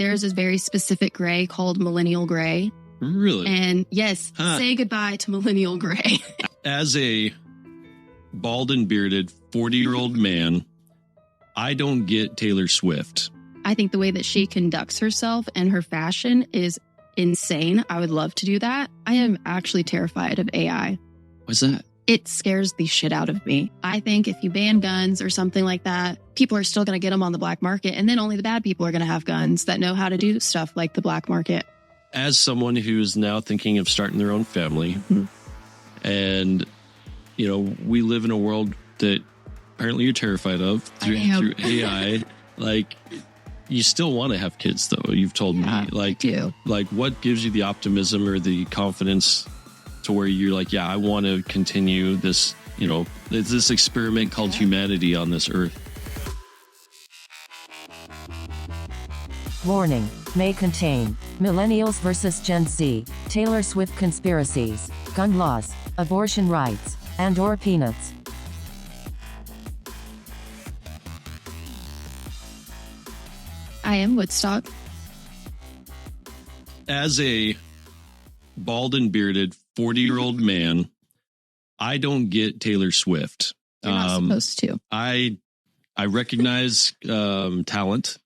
there's a very specific gray called millennial gray. Really? And yes, say goodbye to millennial gray. As a bald and bearded 40-year-old man, I don't get Taylor Swift. I think the way that she conducts herself and her fashion is insane. I would love to do that. I am actually terrified of AI. What's that? It scares the shit out of me. I think if you ban guns or something like that, people are still going to get them on the black market. And then only the bad people are going to have guns that know how to do stuff like the black market. As someone who's now thinking of starting their own family, and, you know, we live in a world that apparently you're terrified of through AI. Like, you still want to have kids, though. You've told me. Like, I do. Like, what gives you the optimism or the confidence to where you're like, yeah, I want to continue this, you know, this experiment called humanity on this earth? Warning, may contain Millennials versus Gen Z, Taylor Swift conspiracies, gun laws, abortion rights, and/or peanuts. I am Woodstock. As a bald and bearded 40-year-old man, I don't get Taylor Swift. You're not supposed to. I recognize talent.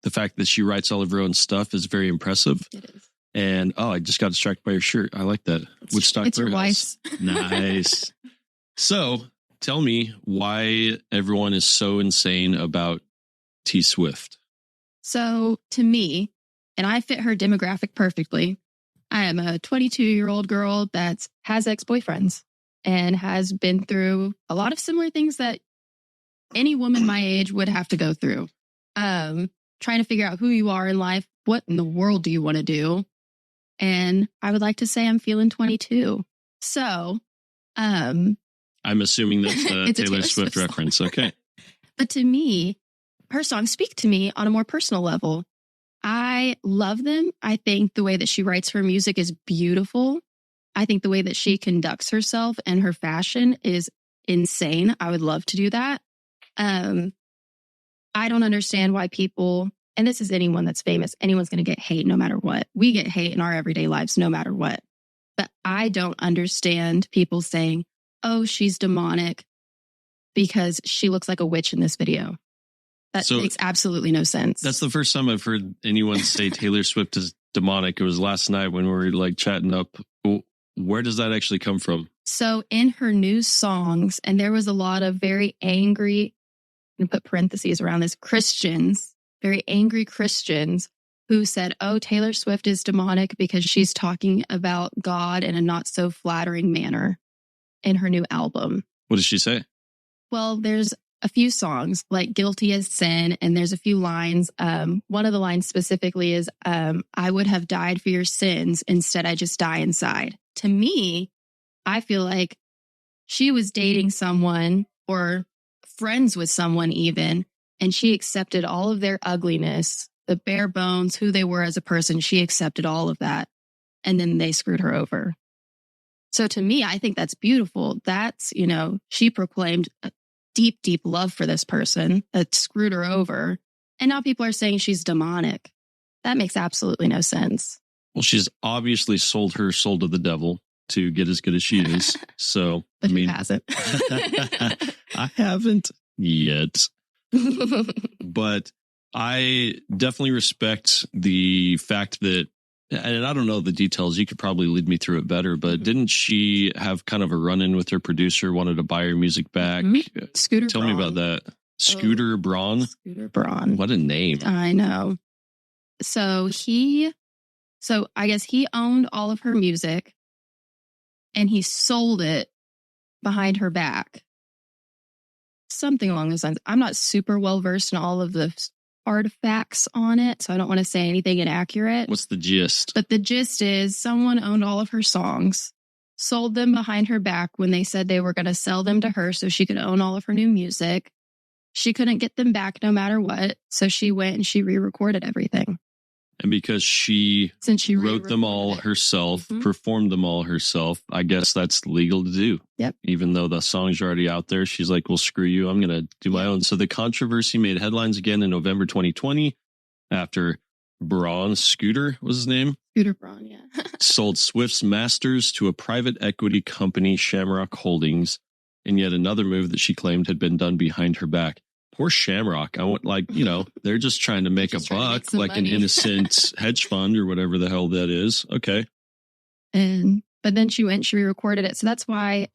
The fact that she writes all of her own stuff is very impressive. It is. And, I just got distracted by your shirt. I like that. Woodstock. It's your wife's. Nice. So tell me why everyone is so insane about T Swift. So to me, and I fit her demographic perfectly, I am a 22-year-old girl that has ex-boyfriends and has been through a lot of similar things that any woman my age would have to go through. Trying to figure out who you are in life. What in the world do you want to do? And I would like to say I'm feeling 22. So, I'm assuming that's a Taylor Swift reference. Okay. But to me, her songs speak to me on a more personal level. I love them. I think the way that she writes her music is beautiful. I think the way that she conducts herself and her fashion is insane. I would love to do that. I don't understand why people, and this is anyone that's famous, anyone's going to get hate no matter what. We get hate in our everyday lives no matter what. But I don't understand people saying, oh, she's demonic because she looks like a witch in this video. That makes absolutely no sense. That's the first time I've heard anyone say Taylor Swift is demonic. It was last night when we were like chatting up. Where does that actually come from? So in her new songs, and there was a lot of very angry, I'm going to put parentheses around this, Christians, very angry Christians who said, oh, Taylor Swift is demonic because she's talking about God in a not so flattering manner in her new album. What does she say? Well, there's a few songs like Guilty as Sin, and there's a few lines. One of the lines specifically is, I would have died for your sins. Instead, I just die inside. To me, I feel like she was dating someone or friends with someone even, and she accepted all of their ugliness, the bare bones, who they were as a person. She accepted all of that, and then they screwed her over. So to me, I think that's beautiful. That's, you know, she proclaimed a deep, deep love for this person that screwed her over, and now people are saying she's demonic. That makes absolutely no sense. Well, she's obviously sold her soul to the devil to get as good as she is. So, But who hasn't? I haven't yet. But I definitely respect the fact that, and I don't know the details, you could probably lead me through it better, but didn't she have kind of a run-in with her producer, wanted to buy her music back? Scooter Tell Braun. me about that. Scooter Braun? Scooter Braun. What a name. I know. So I guess he owned all of her music and he sold it behind her back. Something along those lines. I'm not super well versed in all of the artifacts on it, so I don't want to say anything inaccurate. What's the gist? But the gist is someone owned all of her songs, sold them behind her back when they said they were going to sell them to her so she could own all of her new music. She couldn't get them back no matter what, so she went and she re-recorded everything. And because she wrote them all herself, performed them all herself, I guess that's legal to do. Yep. Even though the songs are already out there, she's like, well, screw you. I'm going to do my own. So the controversy made headlines again in November 2020 after Braun, Scooter was his name. Scooter Braun, yeah. Sold Swift's masters to a private equity company, Shamrock Holdings, in yet another move that she claimed had been done behind her back. Poor Shamrock. They're just trying to make a buck, like money. An innocent hedge fund or whatever the hell that is. Okay. But then she re-recorded it. So that's why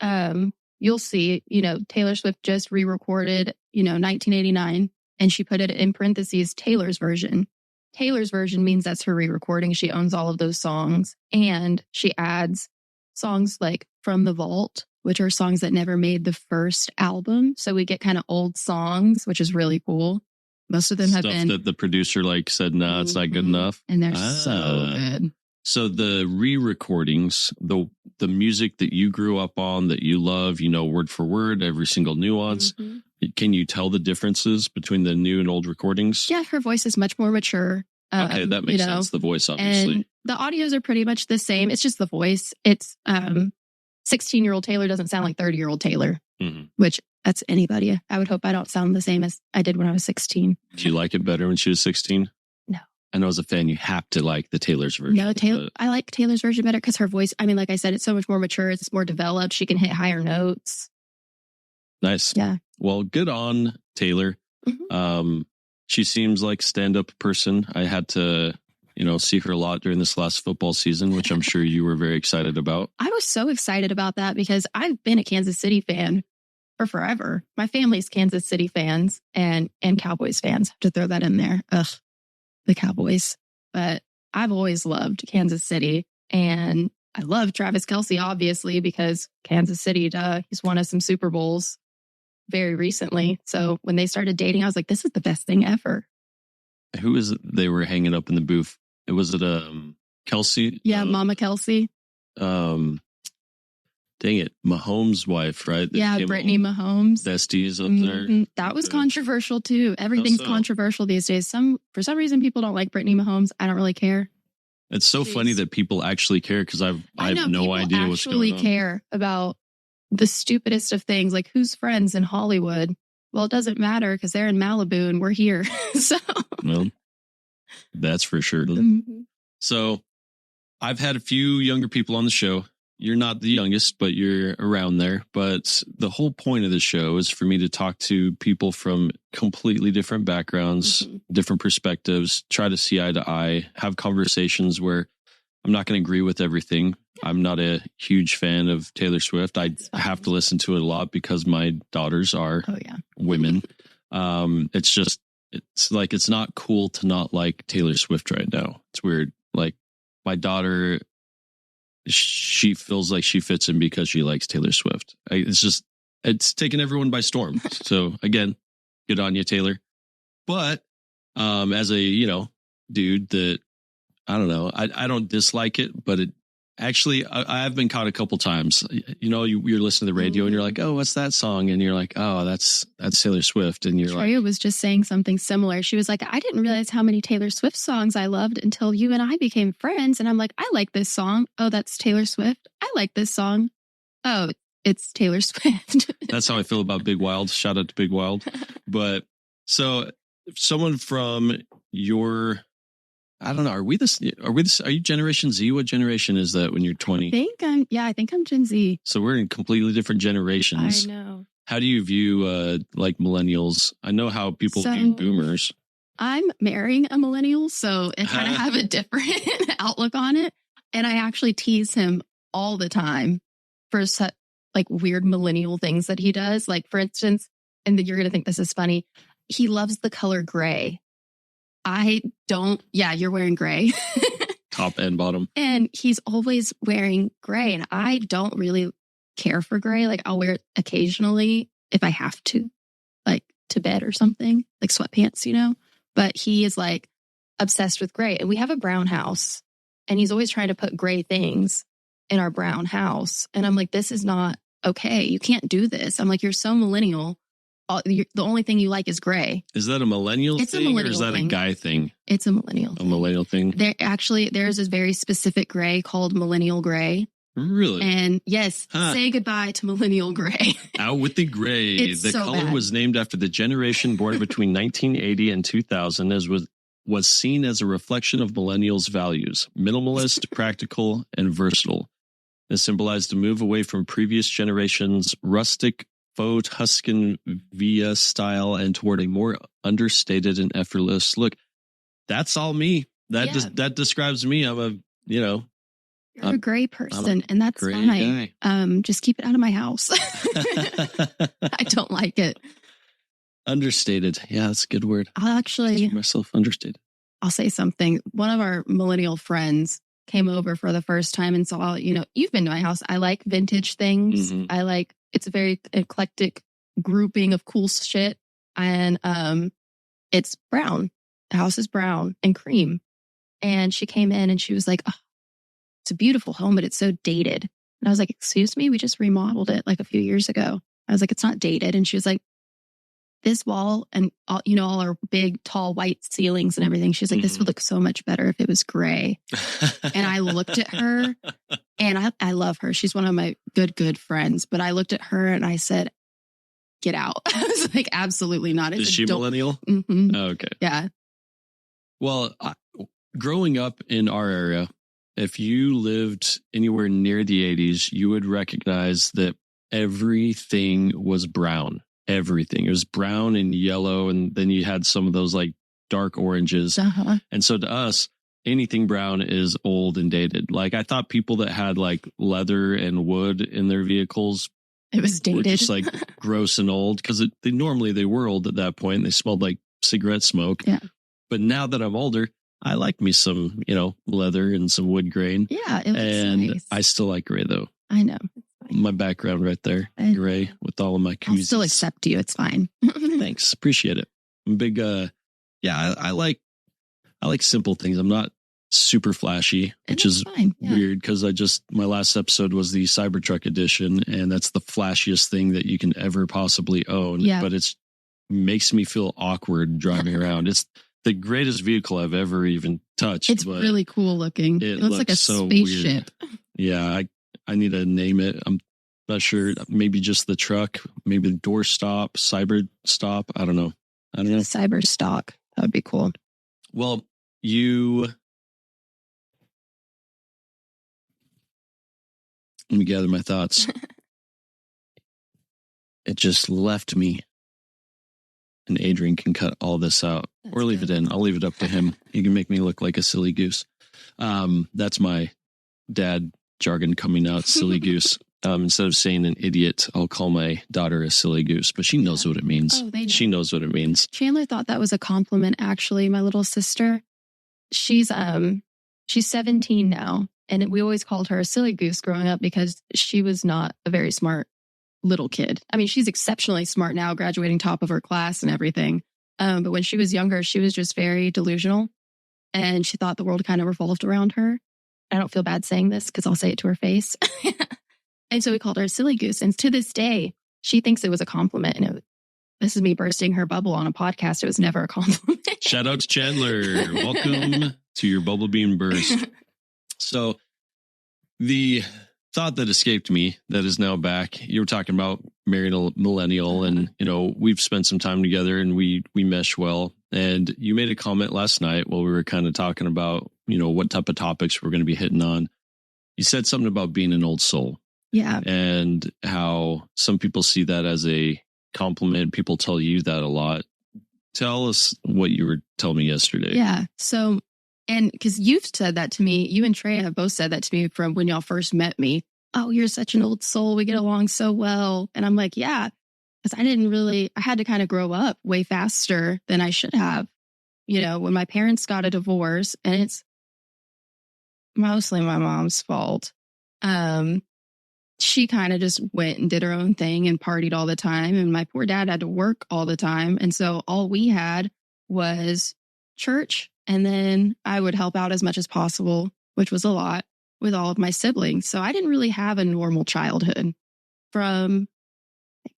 you'll see, Taylor Swift just re-recorded, 1989, and she put it in parentheses, Taylor's version. Taylor's version means that's her re-recording. She owns all of those songs, and she adds songs like From the Vault, which are songs that never made the first album. So we get kind of old songs, which is really cool. Most of them have been that the producer said, no, it's not good enough. And they're so good. So the re-recordings, the music that you grew up on, that you love, word for word, every single nuance. Mm-hmm. Can you tell the differences between the new and old recordings? Yeah, her voice is much more mature. Okay, that makes sense. The voice, obviously. And the audios are pretty much the same. It's just the voice. It's 16-year-old Taylor doesn't sound like 30-year-old Taylor, which that's anybody. I would hope I don't sound the same as I did when I was 16. Do you like it better when she was 16? No. I know as a fan, you have to like the Taylor's version. No, I like Taylor's version better because her voice, like I said, it's so much more mature. It's more developed. She can hit higher notes. Nice. Yeah. Well, good on Taylor. Mm-hmm. She seems like a stand-up person. I had to, see her a lot during this last football season, which I'm sure you were very excited about. I was so excited about that because I've been a Kansas City fan for forever. My family's Kansas City fans and Cowboys fans. To throw that in there. Ugh, the Cowboys. But I've always loved Kansas City, and I love Travis Kelce, obviously, because Kansas City, he's won us some Super Bowls very recently. So when they started dating, I was like, this is the best thing ever. Who is it they were hanging up in the booth? Was it Kelce? Yeah, Mama Kelce. Dang it, Mahomes' wife, right? Yeah, Brittany Mahomes. Besties up there. That was controversial too. Everything's controversial these days. For some reason, people don't like Brittany Mahomes. I don't really care. It's so funny that people actually care because I have no idea what's going on. Actually care about the stupidest of things, like who's friends in Hollywood. Well, it doesn't matter because they're in Malibu and we're here. So, well, that's for sure. Mm-hmm. So, I've had a few younger people on the show. You're not the youngest, but you're around there. But the whole point of the show is for me to talk to people from completely different backgrounds, different perspectives, try to see eye to eye, have conversations where I'm not going to agree with everything. I'm not a huge fan of Taylor Swift. I have to listen to it a lot because my daughters are women. It's not cool to not like Taylor Swift right now. It's weird. Like my daughter, she feels like she fits in because she likes Taylor Swift. It's taken everyone by storm. So again, good on you, Taylor. But as a, dude that, I don't know, I don't dislike it, but it actually, I've been caught a couple times. You're listening to the radio and you're like, oh, what's that song? And you're like, oh, that's Taylor Swift. And you're Troya was just saying something similar. She was like, I didn't realize how many Taylor Swift songs I loved until you and I became friends. And I'm like, I like this song. Oh, that's Taylor Swift. I like this song. Oh, it's Taylor Swift. That's how I feel about Big Wild. Shout out to Big Wild. But so if someone from your, I don't know, are you Generation Z? What generation is that when you're 20? I think I'm Gen Z. So we're in completely different generations. I know. How do you view like millennials? I know how people view boomers. I'm marrying a millennial, so I kind of have a different outlook on it. And I actually tease him all the time for weird millennial things that he does. Like, for instance, and you're going to think this is funny, he loves the color gray. I don't. Yeah, you're wearing gray. Top and bottom. And he's always wearing gray. And I don't really care for gray. Like, I'll wear it occasionally if I have to, like to bed or something, like sweatpants, But he is like obsessed with gray. And we have a brown house. And he's always trying to put gray things in our brown house. And I'm like, this is not okay. You can't do this. I'm like, you're so millennial. The only thing you like is gray. Is that a millennial thing or is that a guy thing? It's a millennial thing. A millennial thing? There's this very specific gray called millennial gray. Really? And yes, say goodbye to millennial gray. Out with the gray. The color was named after the generation born between 1980 and 2000, as was was seen as a reflection of millennials' values: minimalist, practical, and versatile. It symbolized a move away from previous generations' rustic faux Tuscan via style and toward a more understated and effortless look. That's all me. That describes me. I'm You're a gray person, and that's fine. Just keep it out of my house. I don't like it. Understated. Yeah, that's a good word. I'll myself understated. I'll say something. One of our millennial friends came over for the first time and saw, you've been to my house. I like vintage things. Mm-hmm. It's a very eclectic grouping of cool shit. And it's brown. The house is brown and cream. And she came in and she was like, oh, it's a beautiful home, but it's so dated. And I was like, excuse me, we just remodeled it like a few years ago. I was like, it's not dated. And she was like, this wall and all, all our big, tall, white ceilings and everything. She's like, this would look so much better if it was gray. And I looked at her, and I love her. She's one of my good friends. But I looked at her and I said, get out. I was like, absolutely not. Is she millennial? Mm-hmm. Oh, okay. Yeah. Well, growing up in our area, if you lived anywhere near the 80s, you would recognize that everything was brown. Everything. It was brown and yellow, and then you had some of those like dark oranges. Uh-huh. And so to us, anything brown is old and dated. Like, I thought people that had like leather and wood in their vehicles, it was dated, were just like gross and old, because they were old at that point. They smelled like cigarette smoke. Yeah. But now that I'm older, I like me some, leather and some wood grain. Yeah, it looks nice. I still like gray though. I know. My background right there, gray with all of my koozies. I'll still accept you. It's fine. Thanks. Appreciate it. I'm big, I like simple things. I'm not super flashy, which is weird because my last episode was the Cybertruck edition, and that's the flashiest thing that you can ever possibly own. Yeah. But it makes me feel awkward driving around. It's the greatest vehicle I've ever even touched. It's really cool looking. It looks like a spaceship. Weird. Yeah, I need to name it. I'm not sure. Maybe just the truck. Maybe the door stop, cyber stop. I don't know. Cyber stock. That would be cool. Well, let me gather my thoughts. It just left me. And Adrian can cut all this out. Or leave it in. I'll leave it up to him. He can make me look like a silly goose. That's my dad jargon coming out, silly goose. Instead of saying an idiot, I'll call my daughter a silly goose, but she knows what it means. Oh, she knows what it means. Chandler thought that was a compliment, actually. My little sister, she's 17 now, and we always called her a silly goose growing up because she was not a very smart little kid. I mean, she's exceptionally smart now, graduating top of her class and everything. But when she was younger, she was just very delusional, and she thought the world kind of revolved around her. I don't feel bad saying this because I'll say it to her face. And so we called her a silly goose. And to this day, she thinks it was a compliment. And this is me bursting her bubble on a podcast. It was never a compliment. Shout out to Chandler. Welcome to your bubble being burst. So the thought that escaped me that is now back, you were talking about marrying a millennial, and, we've spent some time together and we mesh well. And you made a comment last night while we were kind of talking about, what type of topics we're going to be hitting on. You said something about being an old soul. Yeah. And how some people see that as a compliment. People tell you that a lot. Tell us what you were telling me yesterday. Yeah. So, and because you've said that to me, you and Trey have both said that to me from when y'all first met me. Oh, you're such an old soul. We get along so well. And I'm like, yeah, because I had to kind of grow up way faster than I should have. When my parents got a divorce, and it's mostly my mom's fault. She kind of just went and did her own thing and partied all the time. And my poor dad had to work all the time. And so all we had was church. And then I would help out as much as possible, which was a lot, with all of my siblings. So I didn't really have a normal childhood.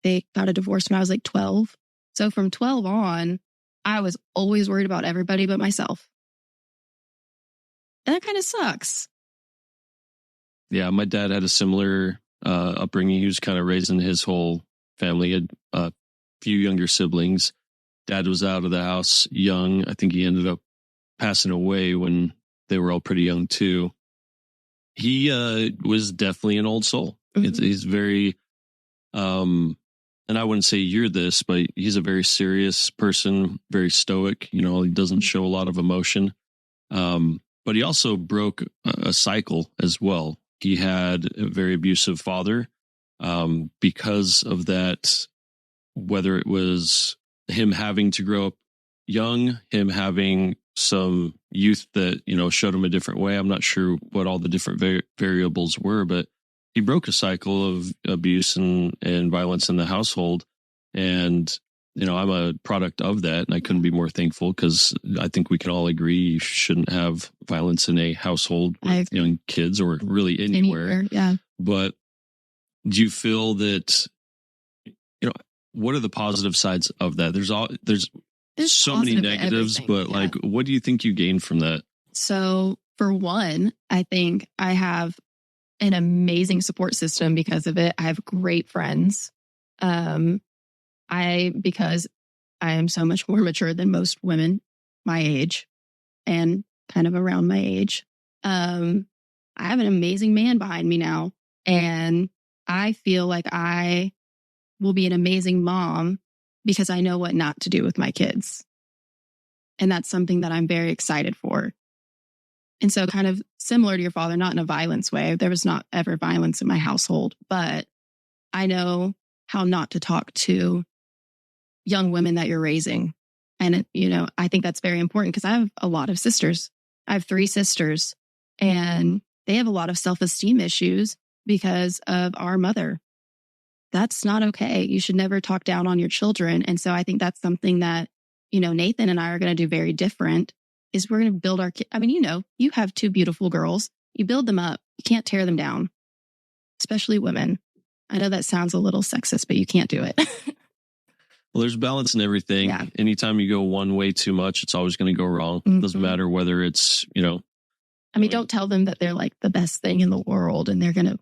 They got a divorce when I was like 12. So from 12 on, I was always worried about everybody but myself. And that kind of sucks. Yeah, my dad had a similar upbringing. He was kind of raising his whole family. He had a few younger siblings. Dad was out of the house young. I think he ended up passing away when they were all pretty young too. He was definitely an old soul. Mm-hmm. He's very, and I wouldn't say you're this, but he's a very serious person, very stoic. You know, he doesn't show a lot of emotion. But he also broke a cycle as well. He had a very abusive father. Because of that, whether it was him having to grow up young, him having some youth that, you know, showed him a different way. I'm not sure what all the different variables were, but he broke a cycle of abuse and violence in the household. And, you know, I'm a product of that. And I couldn't be more thankful, because I think we can all agree you shouldn't have violence in a household with young kids, or really anywhere. Yeah. But do you feel that, you know, what are the positive sides of that? There's so many negatives, but like, what do you think you gained from that? So for one, I think I have an amazing support system because of it. I have great friends. Because I am so much more mature than most women my age and kind of around my age. I have an amazing man behind me now, and I feel like I will be an amazing mom because I know what not to do with my kids. And that's something that I'm very excited for. And so kind of similar to your father, not in a violence way. There was not ever violence in my household, but I know how not to talk to young women that you're raising. And, you know, I think that's very important because I have a lot of sisters. I have 3 sisters, and they have a lot of self-esteem issues because of our mother. That's not okay. You should never talk down on your children. And so I think that's something that, you know, Nathan and I are going to do very different, is we're going to build our kids. I mean, you know, you have 2 beautiful girls. You build them up. You can't tear them down, especially women. I know that sounds a little sexist, but you can't do it. Well, there's balance in everything. Yeah. Anytime you go one way too much, it's always going to go wrong. Mm-hmm. Doesn't matter whether it's, you know. I mean, don't tell them that they're like the best thing in the world and they're going to,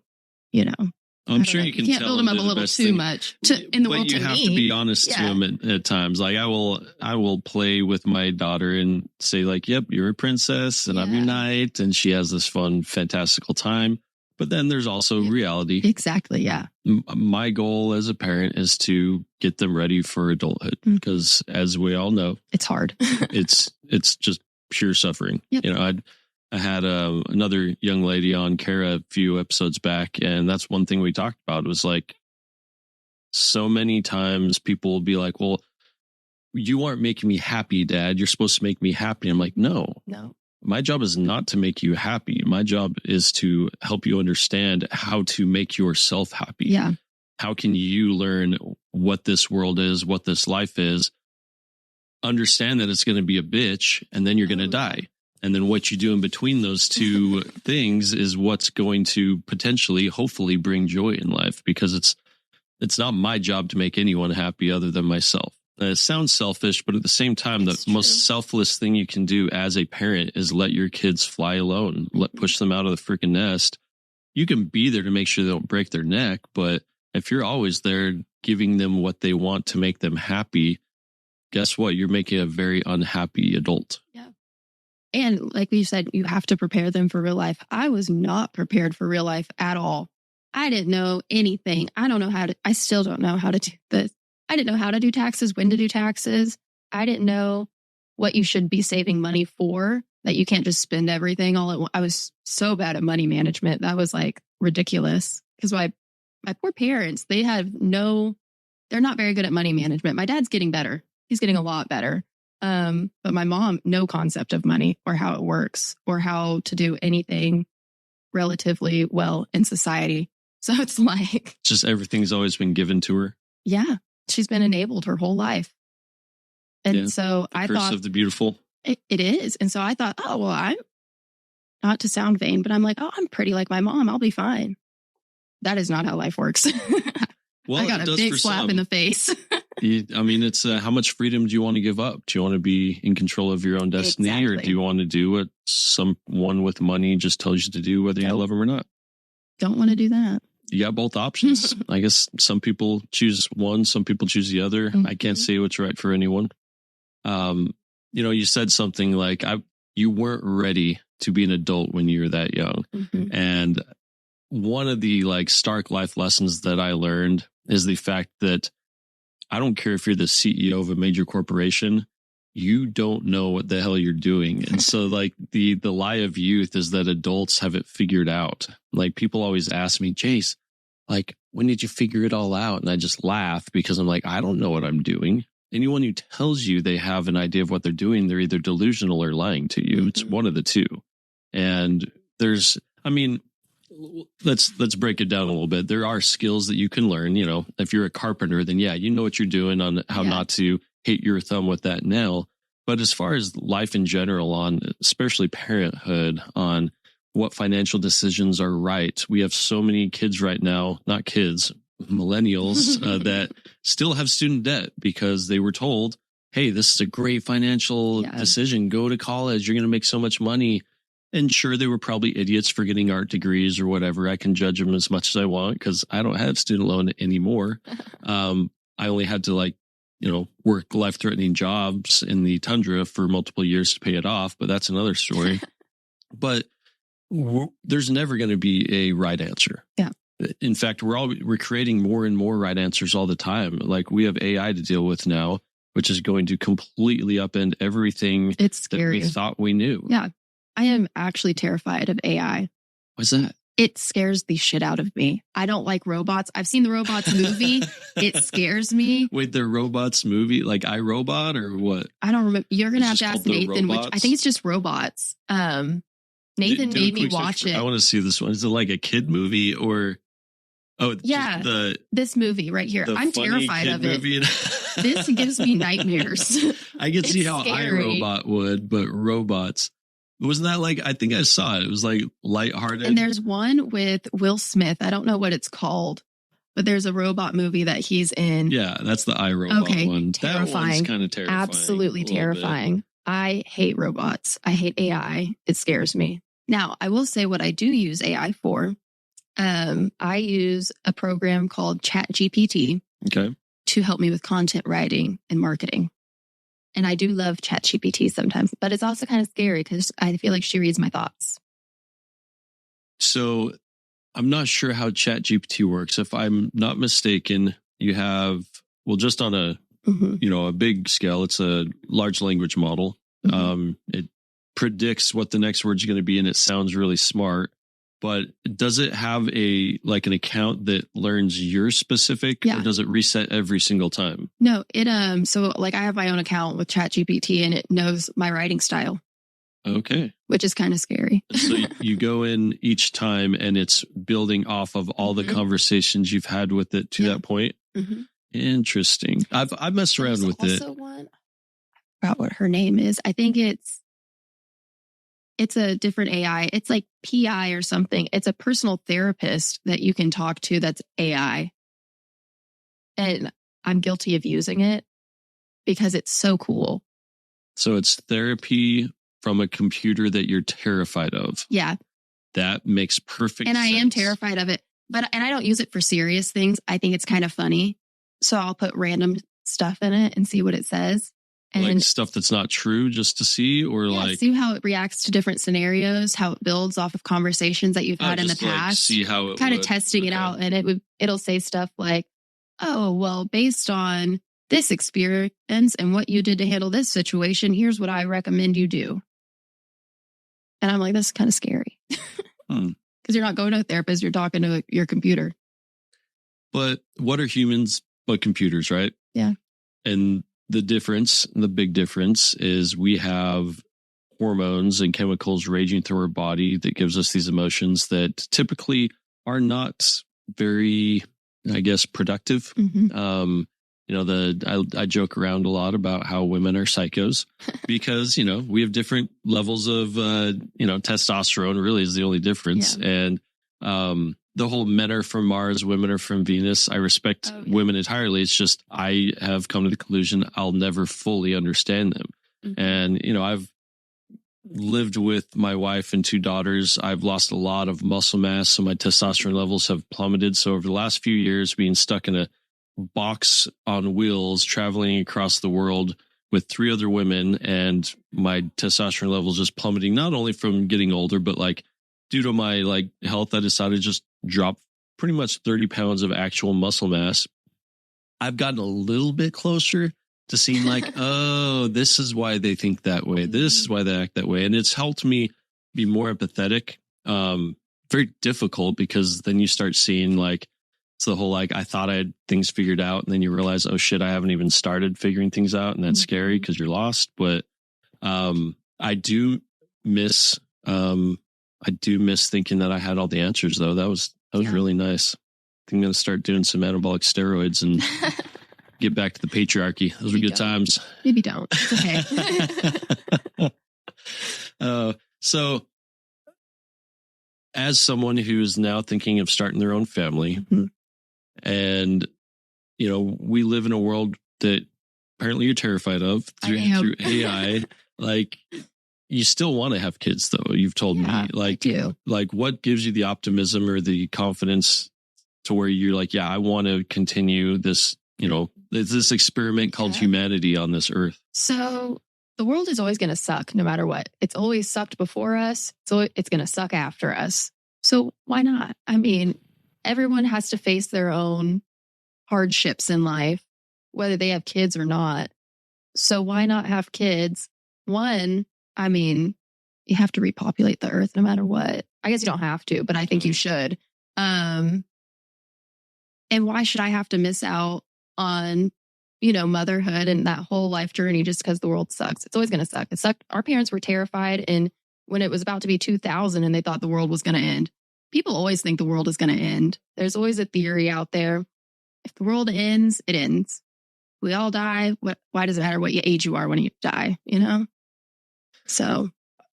you know. I'm sure you can can't tell build them up a little too much in the world. But you have to be honest to them at times. Like I will play with my daughter and say like, yep, you're a princess and I'm your knight. And she has this fun, fantastical time. But then there's also reality. Exactly. Yeah. My goal as a parent is to get them ready for adulthood, because as we all know, it's hard. it's just pure suffering. Yep. You know, I had another young lady on, Kara, a few episodes back, and that's one thing we talked about. It was like, so many times people will be like, well, you aren't making me happy, Dad. You're supposed to make me happy. I'm like, no. My job is not to make you happy. My job is to help you understand how to make yourself happy. Yeah. How can you learn what this world is, what this life is, understand that it's going to be a bitch, and then you're going to die. And then what you do in between those two things is what's going to potentially, hopefully, bring joy in life, because it's not my job to make anyone happy other than myself. It sounds selfish, but at the same time, the most selfless thing you can do as a parent is let your kids fly alone, push them out of the freaking nest. You can be there to make sure they don't break their neck, but if you're always there giving them what they want to make them happy, guess what? You're making a very unhappy adult. Yeah. And like we said, you have to prepare them for real life. I was not prepared for real life at all. I didn't know anything. I still don't know how to do this. I didn't know how to do taxes, when to do taxes. I didn't know what you should be saving money for, that you can't just spend everything all at once. I was so bad at money management. That was like ridiculous, because my poor parents, they're not very good at money management. My dad's getting better. He's getting a lot better. But my mom, no concept of money or how it works or how to do anything relatively well in society. So it's like, just everything's always been given to her. Yeah. She's been enabled her whole life. And so I thought, curse of the beautiful. It is. And so I thought, oh, well, I'm not to sound vain, but I'm like, oh, I'm pretty like my mom. I'll be fine. That is not how life works. Well, I got a big slap in the face. I mean, it's how much freedom do you want to give up? Do you want to be in control of your own destiny, or do you want to do what someone with money just tells you to do, whether you love them or not? Don't want to do that. You got both options. I guess some people choose one, some people choose the other. I can't say what's right for anyone. You know, you said something like, you weren't ready to be an adult when you were that young. Mm-hmm. And one of the like stark life lessons that I learned is the fact that I don't care if you're the CEO of a major corporation, you don't know what the hell you're doing. And so like the lie of youth is that adults have it figured out. Like people always ask me, Jace, like, when did you figure it all out? And I just laugh because I'm like, I don't know what I'm doing. Anyone who tells you they have an idea of what they're doing, they're either delusional or lying to you. Mm-hmm. It's one of the two. And there's, I mean, let's break it down a little bit. There are skills that you can learn. You know, if you're a carpenter, then yeah, you know what you're doing on how not to hit your thumb with that nail. But as far as life in general, on especially parenthood, on what financial decisions are right, we have so many kids right now, not kids, millennials that still have student debt because they were told, hey, this is a great financial decision. Go to college. You're going to make so much money. And sure, they were probably idiots for getting art degrees or whatever. I can judge them as much as I want because I don't have student loan anymore. I only had to work life-threatening jobs in the tundra for multiple years to pay it off. But that's another story. But there's never going to be a right answer. Yeah. In fact, we're creating more and more right answers all the time. Like we have AI to deal with now, which is going to completely upend everything it's scary. that we thought we knew. Yeah. I am actually terrified of AI. What's that? It scares the shit out of me. I don't like robots. I've seen the Robots movie. It scares me. Wait, the Robots movie, like iRobot or what? I don't remember. You're going to have to ask Nathan, which I think it's just robots. Nathan made me watch it. I want to see this one. Is it like a kid movie or? Oh, yeah. This movie right here. I'm terrified of it. This gives me nightmares. I can see how iRobot would, but robots. Wasn't that like, I think I saw it. It was like lighthearted. And there's one with Will Smith. I don't know what it's called, but there's a robot movie that he's in. Yeah, that's the iRobot one. Terrifying. That one's kind of terrifying. Absolutely terrifying. I hate robots. I hate AI. It scares me. Now, I will say what I do use AI for. I use a program called ChatGPT to help me with content writing and marketing. And I do love ChatGPT sometimes, but it's also kind of scary because I feel like she reads my thoughts. So I'm not sure how ChatGPT works. If I'm not mistaken, you have, just on a, a big scale, it's a large language model. Mm-hmm. It predicts what the next word's going to be and it sounds really smart. But does it have an account that learns your specific, or does it reset every single time? No, so I have my own account with ChatGPT and it knows my writing style. Okay. Which is kind of scary. So you go in each time and it's building off of all the conversations you've had with it to that point. Mm-hmm. Interesting. I've messed around with it. One, I forgot what her name is. I think it's a different AI. It's like PI or something. It's a personal therapist that you can talk to that's AI. And I'm guilty of using it because it's so cool. So it's therapy from a computer that you're terrified of. Yeah. That makes perfect sense. And I am terrified of it. And I don't use it for serious things. I think it's kind of funny. So I'll put random stuff in it and see what it says. And like stuff that's not true just to see see how it reacts to different scenarios, how it builds off of conversations that you've had in the past. See how it kind of testing it out. And it'll say stuff like, oh, well, based on this experience and what you did to handle this situation, here's what I recommend you do. And I'm like, that's kind of scary. Because you're not going to a therapist, you're talking to your computer. But what are humans but computers, right? Yeah. And the big difference is we have hormones and chemicals raging through our body that gives us these emotions that typically are not very, I guess, productive. Mm-hmm. I joke around a lot about how women are psychos because, we have different levels of, testosterone really is the only difference. Yeah. And, the whole men are from Mars, women are from Venus. I respect women entirely. It's just I have come to the conclusion I'll never fully understand them. Mm-hmm. And, I've lived with my wife and 2 daughters. I've lost a lot of muscle mass, so my testosterone levels have plummeted. So over the last few years, being stuck in a box on wheels, traveling across the world with 3 other women, and my testosterone levels just plummeting, not only from getting older, but like due to my like health, I decided to just drop pretty much 30 pounds of actual muscle mass. I've gotten a little bit closer to seeing like, oh, this is why they think that way. This is why they act that way. And it's helped me be more empathetic. Very difficult, because then you start seeing like, it's the whole, like, I thought I had things figured out, and then you realize, oh shit, I haven't even started figuring things out. And that's scary because you're lost. But, I do miss thinking that I had all the answers though. That was really nice. I think I'm going to start doing some anabolic steroids and get back to the patriarchy. Those were good times. Maybe don't. It's okay. So as someone who is now thinking of starting their own family, and, you know, we live in a world that apparently you're terrified of through AI, like, you still want to have kids though. You've told me, like, what gives you the optimism or the confidence to where you're like, yeah, I want to continue this, you know, this experiment called humanity on this earth. So the world is always going to suck no matter what. It's always sucked before us, so it's going to suck after us. So why not? I mean, everyone has to face their own hardships in life, whether they have kids or not. So why not have kids? One, I mean, you have to repopulate the earth no matter what. I guess you don't have to, but I think you should. And why should I have to miss out on, you know, motherhood and that whole life journey just because the world sucks? It's always going to suck. It sucked. Our parents were terrified, and when it was about to be 2000 and they thought the world was going to end. People always think the world is going to end. There's always a theory out there. If the world ends, it ends. We all die. Why does it matter what age you are when you die, you know? So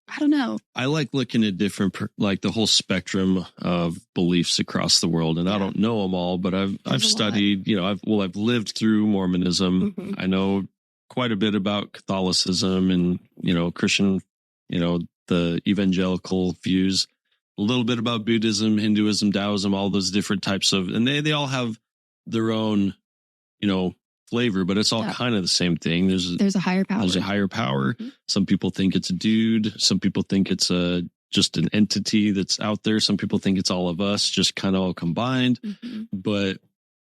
I don't know. I like looking at different, like the whole spectrum of beliefs across the world. And I don't know them all, but I've studied, you know, I've lived through Mormonism. I know quite a bit about Catholicism and, you know, Christian, you know, the evangelical views, a little bit about Buddhism, Hinduism, Taoism, all those different types of, and they all have their own, you know, flavor, but it's all kind of the same thing. There's a higher power. There's a higher power. Some people think it's a dude. Some people think it's just an entity that's out there. Some people think it's all of us, just kind of all combined. But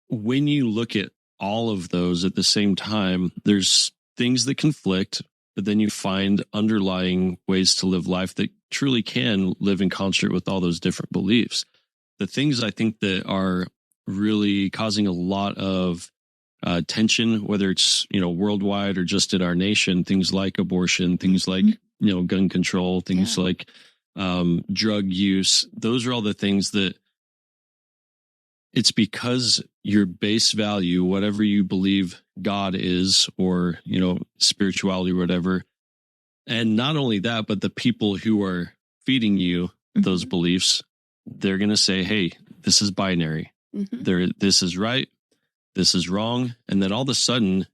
when you look at all of those at the same time, there's things that conflict, but then you find underlying ways to live life that truly can live in concert with all those different beliefs. The things I think that are really causing a lot of tension, whether it's, you know, worldwide or just in our nation, things like abortion, things like, you know, gun control, things like drug use. Those are all the things that it's because your base value, whatever you believe God is, or, you know, spirituality or whatever. And not only that, but the people who are feeding you those beliefs, they're going to say, hey, this is binary. This is right. This is wrong. And then all of a sudden,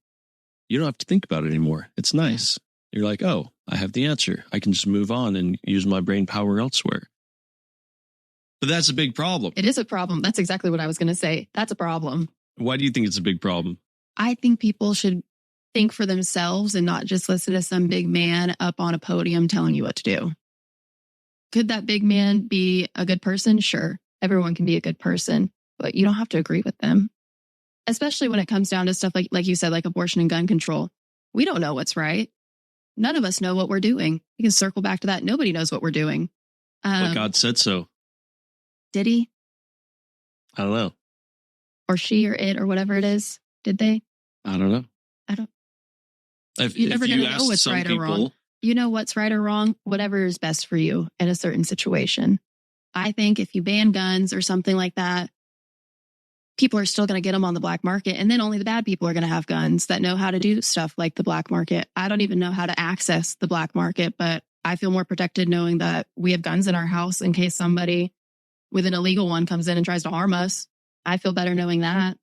you don't have to think about it anymore. It's nice. You're like, oh, I have the answer. I can just move on and use my brain power elsewhere. But that's a big problem. It is a problem. That's exactly what I was going to say. That's a problem. Why do you think it's a big problem? I think people should think for themselves and not just listen to some big man up on a podium telling you what to do. Could that big man be a good person? Sure. Everyone can be a good person, but you don't have to agree with them. Especially when it comes down to stuff like you said, like abortion and gun control. We don't know what's right. None of us know what we're doing. You can circle back to that. Nobody knows what we're doing. But God said so. Did he? I don't know. Or she or it or whatever it is. Did they? I don't know. You're never going to know what's right or wrong. You know what's right or wrong, whatever is best for you in a certain situation. I think if you ban guns or something like that, people are still going to get them on the black market. And then only the bad people are going to have guns that know how to do stuff like the black market. I don't even know how to access the black market, but I feel more protected knowing that we have guns in our house in case somebody with an illegal one comes in and tries to harm us. I feel better knowing that.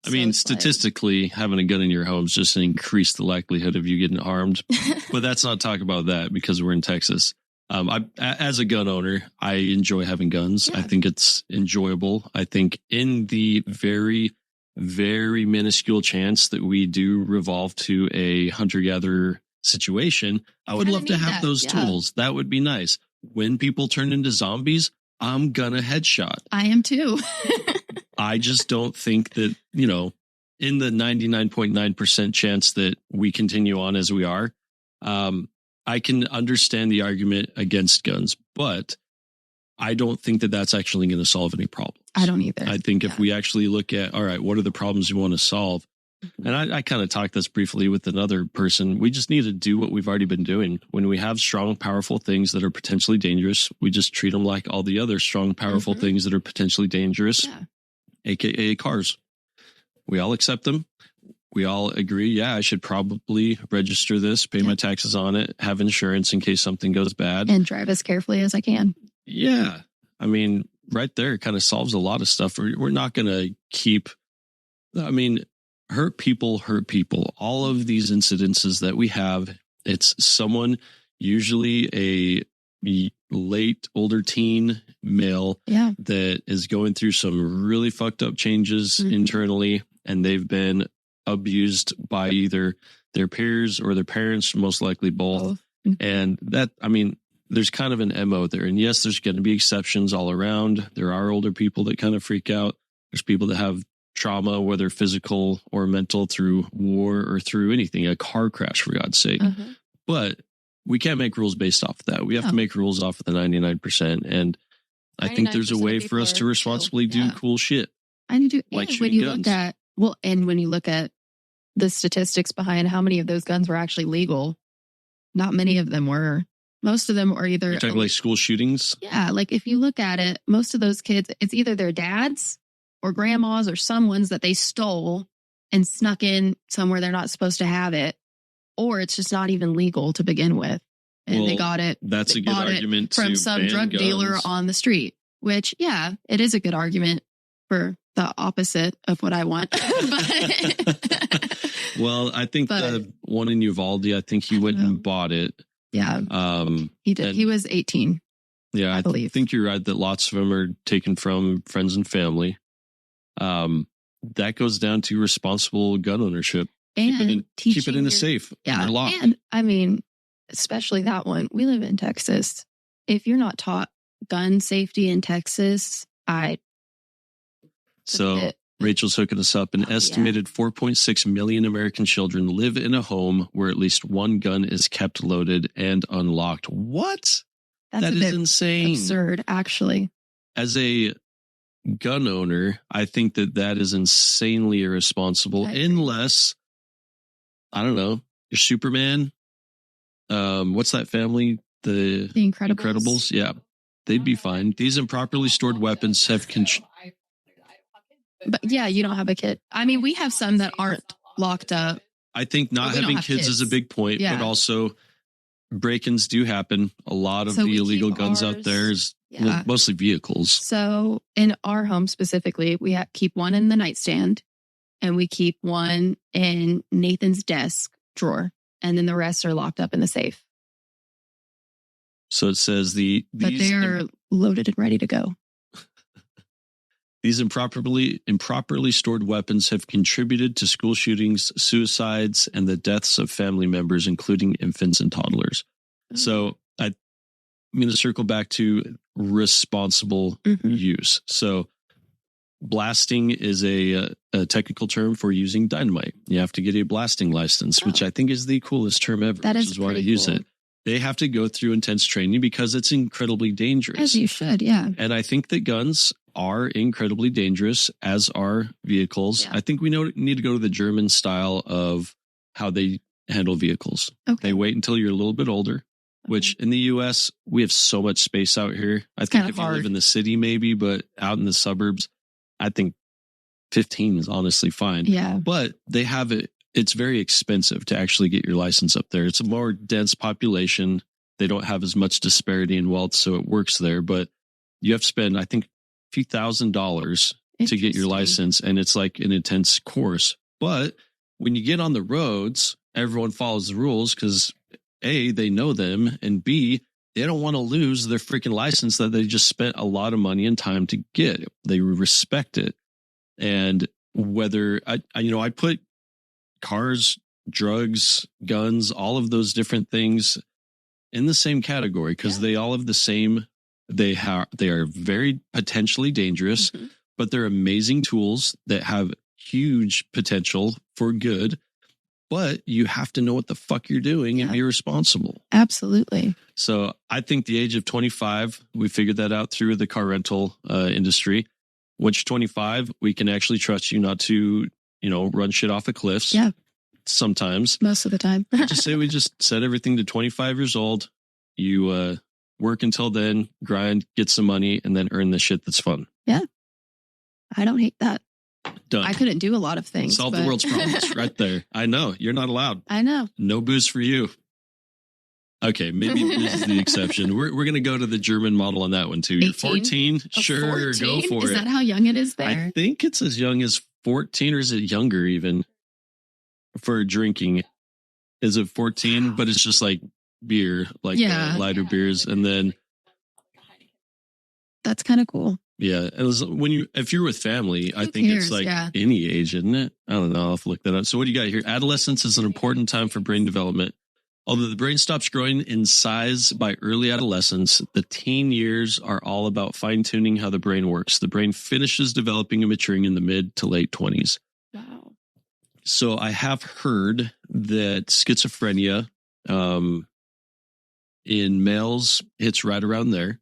I mean, statistically, having a gun in your home is just increase the likelihood of you getting harmed. But that's not talk about that because we're in Texas. As a gun owner, I enjoy having guns. I think it's enjoyable. I think in the very very minuscule chance that we do revolve to a hunter-gatherer situation, I would love to have those tools. That would be nice. When people turn into zombies, I'm gonna headshot. I am too. I just don't think that, in the 99.9% chance that we continue on as we are, I can understand the argument against guns, but I don't think that that's actually going to solve any problems. I don't either. I think if we actually look at, all right, what are the problems we want to solve? And I kind of talked this briefly with another person. We just need to do what we've already been doing. When we have strong, powerful things that are potentially dangerous, we just treat them like all the other strong, powerful things that are potentially dangerous, aka cars. We all accept them. We all agree, yeah, I should probably register this, pay my taxes on it, have insurance in case something goes bad. And drive as carefully as I can. Yeah. I mean, right there kind of solves a lot of stuff. We're not going to keep, hurt people. All of these incidences that we have, it's someone, usually a late older teen male that is going through some really fucked up changes internally, and they've been abused by either their peers or their parents, most likely both. And that, there's kind of an MO there. And yes, there's going to be exceptions all around. There are older people that kind of freak out. There's people that have trauma, whether physical or mental, through war or through anything, a car crash, for God's sake. But we can't make rules based off of that. We have to make rules off of the 99%. And I think there's a way for us to responsibly do cool shit. I do. Like and when you look at, when you look at the statistics behind how many of those guns were actually legal, not many of them were. Most of them are either... You're talking like school shootings? Yeah, like if you look at it, most of those kids, it's either their dads or grandmas or someone's that they stole and snuck in somewhere they're not supposed to have it, or it's just not even legal to begin with. And they got it. That's a good argument from some drug dealer on the street, which, yeah, it is a good argument for the opposite of what I want. Well, I think the one in Uvalde, I think he went and bought it. Yeah. He did. He was 18. Yeah, I think you're right that lots of them are taken from friends and family. That goes down to responsible gun ownership. And keep it in a safe. Yeah. And especially that one. We live in Texas. If you're not taught gun safety in Texas, Rachel's hooking us up. An estimated 4.6 million American children live in a home where at least one gun is kept loaded and unlocked. What? That is insane. Absurd, actually. As a gun owner, I think that is insanely irresponsible. Unless, I don't know, you're Superman. What's that family? The Incredibles. Yeah, they'd be fine. These improperly stored weapons have But yeah, you don't have a kid. We have some that aren't locked up. I think not having kids is a big point, but also break-ins do happen. A lot of the illegal guns out there is mostly vehicles. So in our home specifically, we keep one in the nightstand and we keep one in Nathan's desk drawer. And then the rest are locked up in the safe. So it says but they are loaded and ready to go. These improperly stored weapons have contributed to school shootings, suicides, and the deaths of family members, including infants and toddlers. So I'm going to circle back to responsible use. So blasting is a technical term for using dynamite. You have to get a blasting license, which I think is the coolest term ever. That is which is why I use it. They have to go through intense training because it's incredibly dangerous. As you should, yeah. And I think that guns are incredibly dangerous, as are vehicles. I think we need to go to the German style of how they handle vehicles. They wait until you're a little bit older, which in the U.S., we have so much space out here. I think if you live in the city, maybe, but out in the suburbs, I think 15 is honestly fine. Yeah. But they have it. It's very expensive to actually get your license up there. It's a more dense population. They don't have as much disparity in wealth, so it works there. But you have to spend, I think, a few $1,000s to get your license, and it's like an intense course. But when you get on the roads, everyone follows the rules because A, they know them, and B, they don't want to lose their freaking license that they just spent a lot of money and time to get. They respect it. And whether I put cars, drugs, guns, all of those different things in the same category because they all have the same. They are very potentially dangerous, but they're amazing tools that have huge potential for good. But you have to know what the fuck you're doing and be responsible. Absolutely. So I think the age of 25, we figured that out through the car rental industry. Once you're 25, we can actually trust you not to, run shit off of cliffs. Yeah. Sometimes. Most of the time. Just say we just set everything to 25 years old. You work until then, grind, get some money, and then earn the shit that's fun. Yeah. I don't hate that. Done. I couldn't do a lot of things. Solve the world's problems right there. I know. You're not allowed. I know. No booze for you. Okay, maybe booze is the exception. We're going to go to the German model on that one too. 18? You're 14? Sure, 14? go for it. Is that how young it is there? I think it's as young as 14, or is it younger even for drinking? Is it 14? Wow. But it's just like beer, like lighter beers. And then that's kind of cool. Yeah. It was if you're with family, I think it's like any age, isn't it? I don't know. I'll have to look that up. So what do you got here? Adolescence is an important time for brain development. Although the brain stops growing in size by early adolescence, the teen years are all about fine-tuning how the brain works. The brain finishes developing and maturing in the mid to late 20s. Wow. So I have heard that schizophrenia in males hits right around there.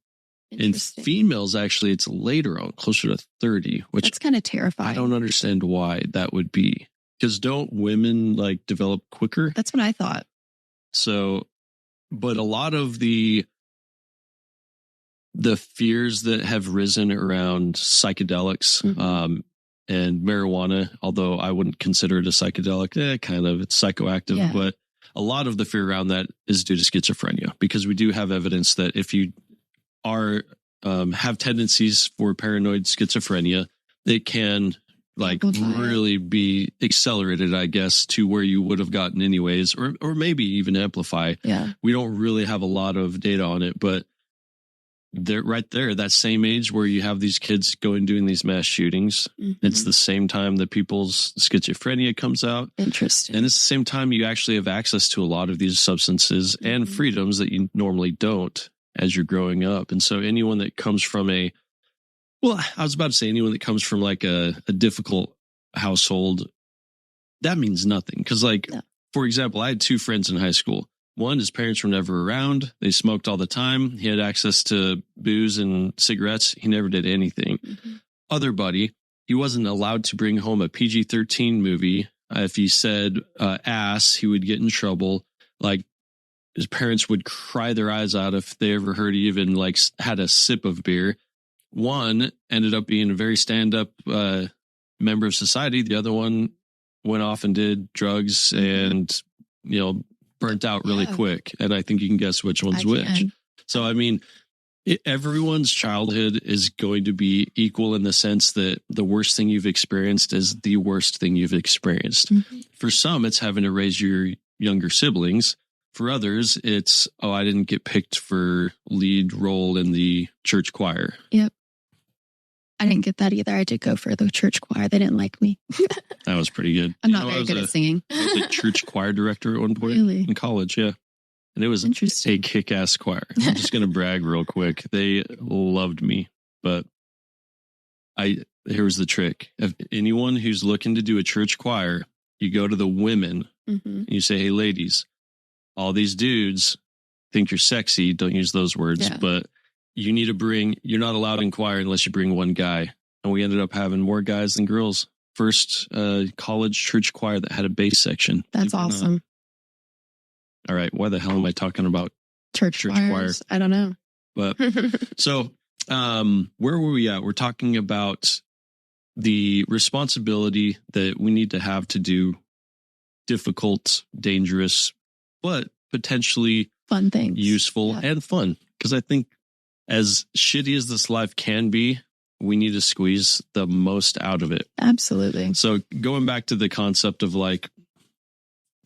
In females, actually, it's later on, closer to 30, which that's kind of terrifying. I don't understand why that would be. Because don't women develop quicker? That's what I thought. So, but a lot of the fears that have risen around psychedelics and marijuana, although I wouldn't consider it a psychedelic, kind of, it's psychoactive, but a lot of the fear around that is due to schizophrenia, because we do have evidence that if you have tendencies for paranoid schizophrenia, they can really be accelerated, I guess, to where you would have gotten anyways, or maybe even amplify. Yeah. We don't really have a lot of data on it, but they're right there, that same age where you have these kids going doing these mass shootings. It's the same time that people's schizophrenia comes out. Interesting. And it's the same time you actually have access to a lot of these substances and freedoms that you normally don't as you're growing up. And so anyone that comes from anyone that comes from a difficult household, that means nothing. Because for example, I had two friends in high school. One, his parents were never around. They smoked all the time. He had access to booze and cigarettes. He never did anything. Other buddy, he wasn't allowed to bring home a PG-13 movie. If he said ass, he would get in trouble. His parents would cry their eyes out if they ever heard he even had a sip of beer. One ended up being a very stand-up member of society. The other one went off and did drugs and, burnt out really quick. And I think you can guess which one's which. So, I mean, everyone's childhood is going to be equal in the sense that the worst thing you've experienced is the worst thing you've experienced. For some, it's having to raise your younger siblings. For others, it's, I didn't get picked for lead role in the church choir. Yep. I didn't get that either. I did go for the church choir. They didn't like me. That was pretty good. I'm not very good at singing. I was a church choir director at one point in college, and it was a kick-ass choir. I'm just going to brag real quick. They loved me, but here's the trick. If anyone who's looking to do a church choir, you go to the women and you say, hey, ladies, all these dudes think you're sexy. Don't use those words, but you need to you're not allowed in choir unless you bring one guy. And we ended up having more guys than girls. First college church choir that had a bass section. That's awesome. All right. Why the hell am I talking about church choir? I don't know. But so where were we at? We're talking about the responsibility that we need to have to do difficult, dangerous, but potentially fun things, useful and fun. Because I think as shitty as this life can be, we need to squeeze the most out of it. Absolutely. So going back to the concept of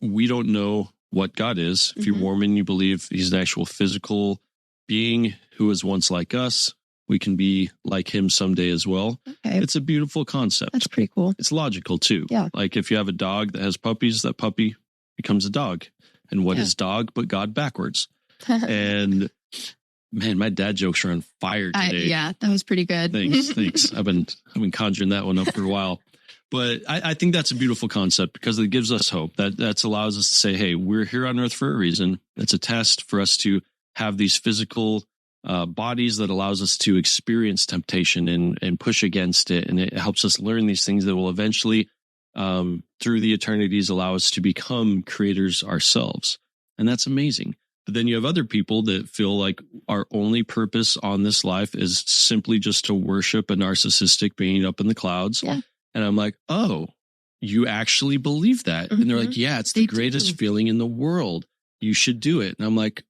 we don't know what God is. If you're Mormon, you believe he's an actual physical being who was once like us. we can be like him someday as well. Okay. It's a beautiful concept. That's pretty cool. It's logical too. Yeah. Like if you have a dog that has puppies, that puppy becomes a dog. And what is dog but God backwards? And man, my dad jokes are on fire today. Yeah, that was pretty good. Thanks. I've been conjuring that one up for a while. But I think that's a beautiful concept because it gives us hope. That allows us to say, hey, we're here on earth for a reason. It's a test for us to have these physical bodies that allows us to experience temptation and push against it. And it helps us learn these things that will eventually, through the eternities, allow us to become creators ourselves. And that's amazing. But then you have other people that feel like our only purpose on this life is simply just to worship a narcissistic being up in the clouds. Yeah. And I'm like, oh, you actually believe that? Mm-hmm. And they're like, yeah, it's the greatest feeling in the world. You should do it. And I'm like,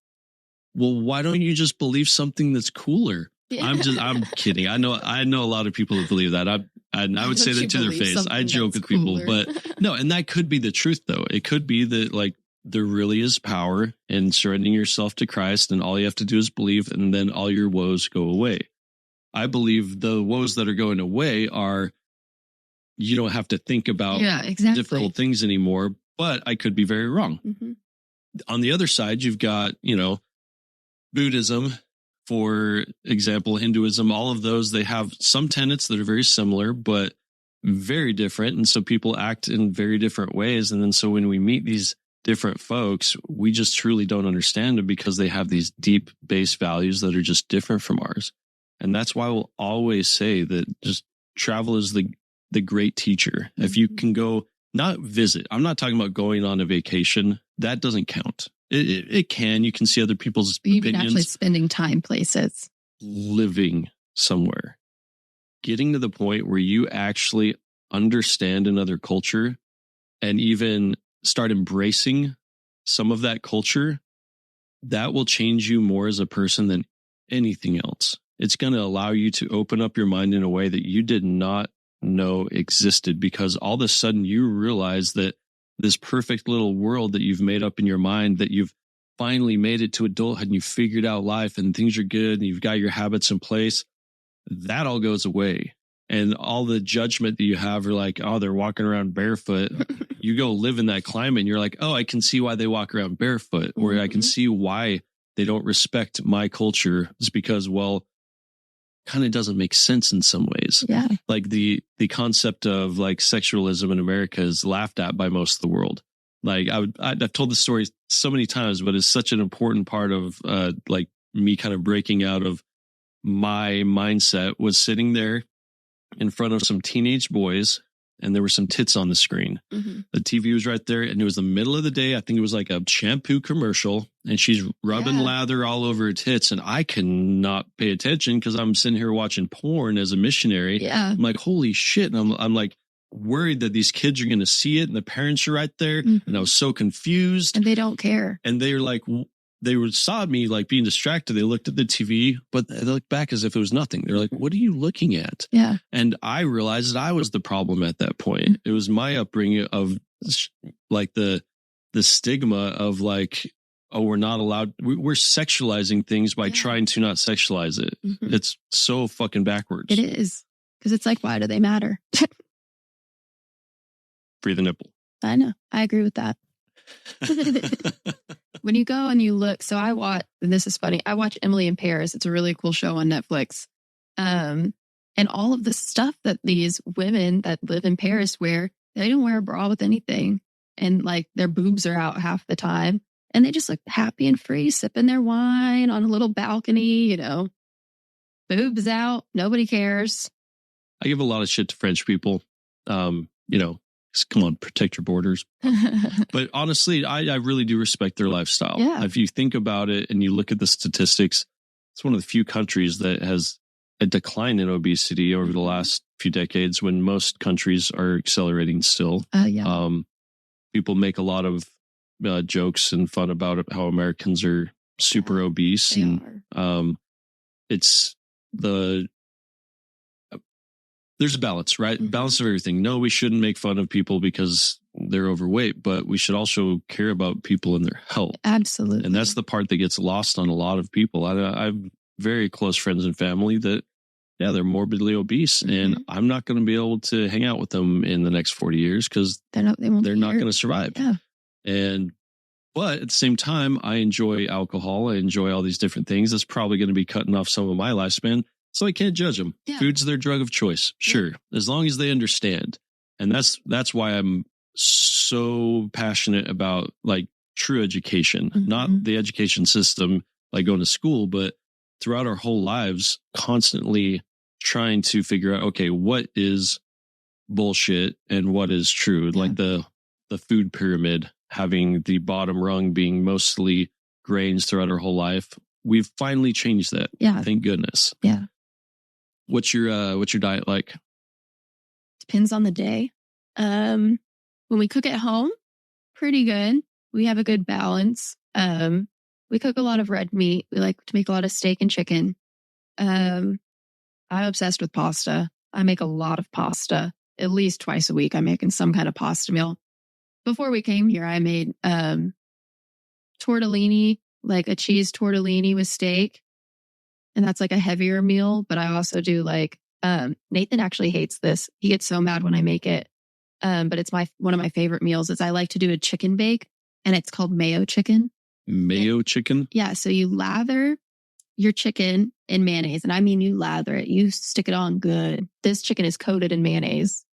well, why don't you just believe something that's cooler? Yeah. I'm kidding. I know a lot of people that believe that. I would say that to their face. I joke with people, but no. And that could be the truth though. It could be that like there really is power in surrendering yourself to Christ and all you have to do is believe and then all your woes go away. I believe the woes that are going away are you don't have to think about difficult things anymore, but I could be very wrong. Mm-hmm. On the other side, you've got, Buddhism, for example, Hinduism, all of those, they have some tenets that are very similar, but very different. And so people act in very different ways. And then so when we meet these different folks, we just truly don't understand them because they have these deep base values that are just different from ours. And that's why we'll always say that just travel is the great teacher. Mm-hmm. If you can go, not visit, I'm not talking about going on a vacation. That doesn't count. It can. You can see other people's opinions. Actually spending time places. Living somewhere. Getting to the point where you actually understand another culture and even start embracing some of that culture, that will change you more as a person than anything else. It's going to allow you to open up your mind in a way that you did not know existed because all of a sudden you realize that this perfect little world that you've made up in your mind, that you've finally made it to adulthood and you figured out life and things are good and you've got your habits in place, that all goes away. And all the judgment that you have are like, oh, they're walking around barefoot. You go live in that climate and you're like, oh, I can see why they walk around barefoot, or mm-hmm. I can see why they don't respect my culture. It's because, well, kind of doesn't make sense in some ways. Yeah. Like the concept of like sexualism in America is laughed at by most of the world. Like I've told this story so many times, but it's such an important part of like me kind of breaking out of my mindset was sitting there in front of some teenage boys and there were some tits on the screen. Mm-hmm. The TV was right there and it was the middle of the day. I think it was like a shampoo commercial and she's rubbing lather all over her tits and I cannot pay attention because I'm sitting here watching porn as a missionary. Yeah. I'm like, holy shit. And I'm like worried that these kids are going to see it and the parents are right there. Mm-hmm. And I was so confused. And they don't care. And they're like, saw me like being distracted. They looked at the TV, but they looked back as if it was nothing. They're like, what are you looking at? Yeah. And I realized that I was the problem at that point. Mm-hmm. It was my upbringing of like the stigma of like, oh, we're not allowed. We're sexualizing things by trying to not sexualize it. Mm-hmm. It's so fucking backwards. It is. Because it's like, why do they matter? Free the nipple. I know. I agree with that. When you go and you look, so and this is funny, I watch Emily in Paris. It's a really cool show on Netflix. And all of the stuff that these women that live in Paris wear, they don't wear a bra with anything. And like their boobs are out half the time. And they just look happy and free, sipping their wine on a little balcony, boobs out. Nobody cares. I give a lot of shit to French people. Come on, protect your borders. But honestly, I really do respect their lifestyle. Yeah. If you think about it and you look at the statistics, it's one of the few countries that has a decline in obesity over the last few decades when most countries are accelerating still. People make a lot of jokes and fun about how Americans are super obese. It's there's a balance, right? Mm-hmm. Balance of everything. No, we shouldn't make fun of people because they're overweight, but we should also care about people and their health. Absolutely. And that's the part that gets lost on a lot of people. very close friends and family that, yeah, they're morbidly obese, and I'm not going to be able to hang out with them in the next 40 years because they're not going to survive. Yeah. But at the same time, I enjoy alcohol. I enjoy all these different things. That's probably going to be cutting off some of my lifespan. So I can't judge them. Yeah. Food's their drug of choice. Sure. As long as they understand. And that's why I'm so passionate about like true education, not the education system, like going to school, but throughout our whole lives, constantly trying to figure out, okay, what is bullshit and what is true? Yeah. Like the food pyramid, having the bottom rung being mostly grains throughout our whole life. We've finally changed that. Yeah. Thank goodness. Yeah. What's your diet like? Depends on the day. When we cook at home, pretty good. We have a good balance. We cook a lot of red meat. We like to make a lot of steak and chicken. I'm obsessed with pasta. I make a lot of pasta. At least twice a week, I'm making some kind of pasta meal. Before we came here, I made tortellini, like a cheese tortellini with steak. And that's like a heavier meal. But I also do like, Nathan actually hates this. He gets so mad when I make it. But it's one of my favorite meals is I like to do a chicken bake, and it's called mayo chicken. Mayo chicken? Yeah. So you lather your chicken in mayonnaise. And I mean, you lather it, you stick it on good. This chicken is coated in mayonnaise.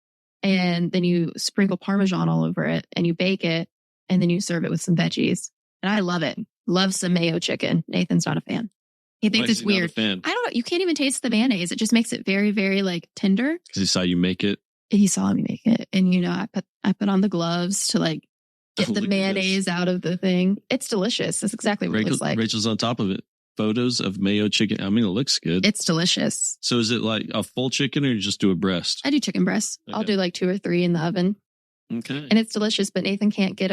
And then you sprinkle Parmesan all over it and you bake it. And then you serve it with some veggies. And I love it. Love some mayo chicken. Nathan's not a fan. He thinks it's weird. I don't know. You can't even taste the mayonnaise. It just makes it very, very like tender. Because he saw you make it. He saw me make it. And, you know, I put on the gloves to like get the mayonnaise out of the thing. It's delicious. That's exactly what it looks like. Rachel's on top of it. Photos of mayo chicken. I mean, it looks good. It's delicious. So is it like a full chicken or you just do a breast? I do chicken breasts. Okay. I'll do like 2 or 3 in the oven. Okay. And it's delicious, but Nathan can't get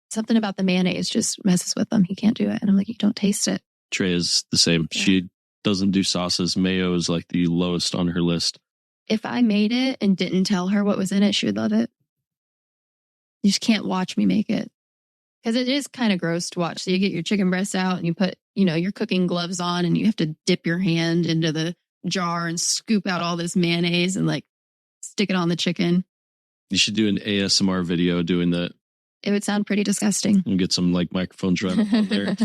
something about the mayonnaise just messes with him. He can't do it. And I'm like, you don't taste it. Trey is the same. Yeah. She doesn't do sauces. Mayo is like the lowest on her list. If I made it and didn't tell her what was in it, she would love it. You just can't watch me make it. Because it is kind of gross to watch. So you get your chicken breasts out and you put, your cooking gloves on and you have to dip your hand into the jar and scoop out all this mayonnaise and like stick it on the chicken. You should do an ASMR video doing that. It would sound pretty disgusting. And get some like microphones right up on there.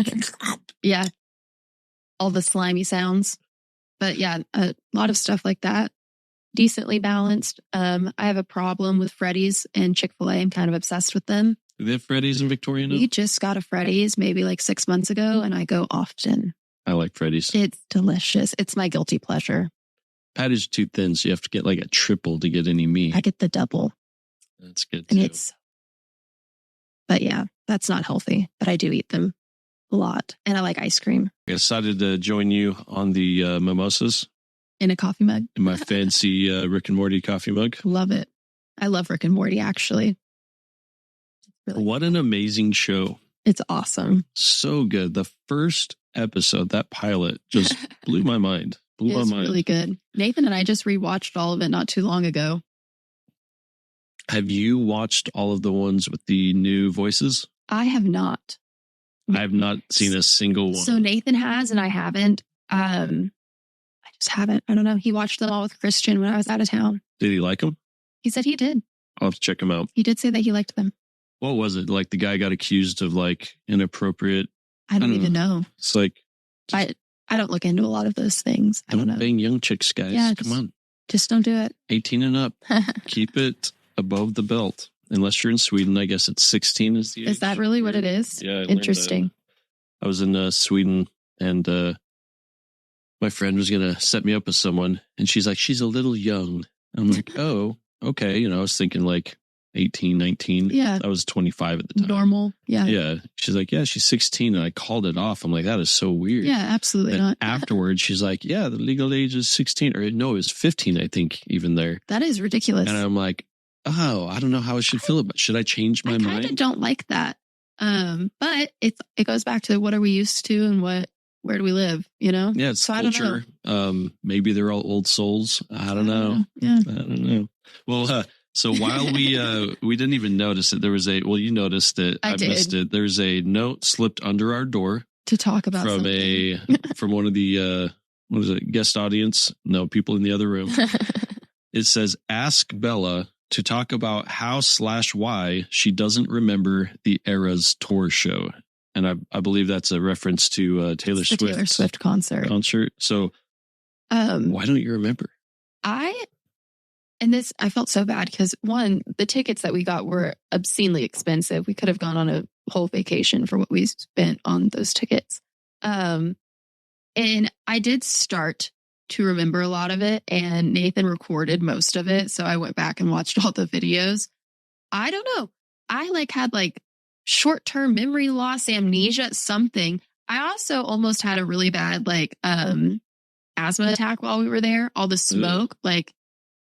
Yeah. All the slimy sounds. But yeah, a lot of stuff like that. Decently balanced. I have a problem with Freddy's and Chick-fil-A. I'm kind of obsessed with them. Do they have Freddy's in Victoria now? We just got a Freddy's maybe like 6 months ago, and I go often. I like Freddy's. It's delicious. It's my guilty pleasure. Patty's too thin, so you have to get like a triple to get any meat. I get the double. That's good too. And but yeah, that's not healthy, but I do eat them a lot. And I like ice cream. I decided to join you on the mimosas. In a coffee mug. In my fancy Rick and Morty coffee mug. Love it. I love Rick and Morty, actually. Really what an amazing show. It's awesome. So good. The first episode, that pilot, just blew my mind. It's really good. Nathan and I just rewatched all of it not too long ago. Have you watched all of the ones with the new voices? I have not. I have not seen a single one. So Nathan has and I haven't. I just haven't. I don't know. He watched them all with Christian when I was out of town. Did he like them? He said he did. I'll have to check them out. He did say that he liked them. What was it? Like the guy got accused of like inappropriate. I don't even know. It's like. I don't look into a lot of those things. I don't know. Bang young chicks, guys. Yeah, come on. Just don't do it. 18 and up. Keep it above the belt. Unless you're in Sweden, I guess it's 16 is the age. Is that really what it is? Yeah. Interesting. I was in Sweden and my friend was going to set me up with someone and she's like, she's a little young. I'm like, oh, okay. I was thinking like 18, 19. Yeah. I was 25 at the time. Normal. Yeah. Yeah. She's like, yeah, she's 16. And I called it off. I'm like, that is so weird. Yeah, absolutely and not. Afterwards, she's like, yeah, the legal age is 16. Or no, it was 15, I think, even there. That is ridiculous. And I'm like, oh, I don't know how I should feel about it. Should I change my mind? I kind of don't like that. But it goes back to what are we used to and where do we live, Yeah, it's so culture. I don't know. Maybe they're all old souls. I don't know. Yeah. I don't know. Well, so while we didn't even notice it, there was you noticed it. I missed it. There's a note slipped under our door to talk about from something. from one of the what is it, guest audience? No, people in the other room. It says, ask Bella to talk about how/why she doesn't remember the Eras tour show. And I believe that's a reference to Taylor Swift. Taylor Swift concert. So why don't you remember? I felt so bad because one, the tickets that we got were obscenely expensive. We could have gone on a whole vacation for what we spent on those tickets. And I did start to remember a lot of it, and Nathan recorded most of it. So I went back and watched all the videos. I don't know. I had short-term memory loss, amnesia, something. I also almost had a really bad asthma attack while we were there. All the smoke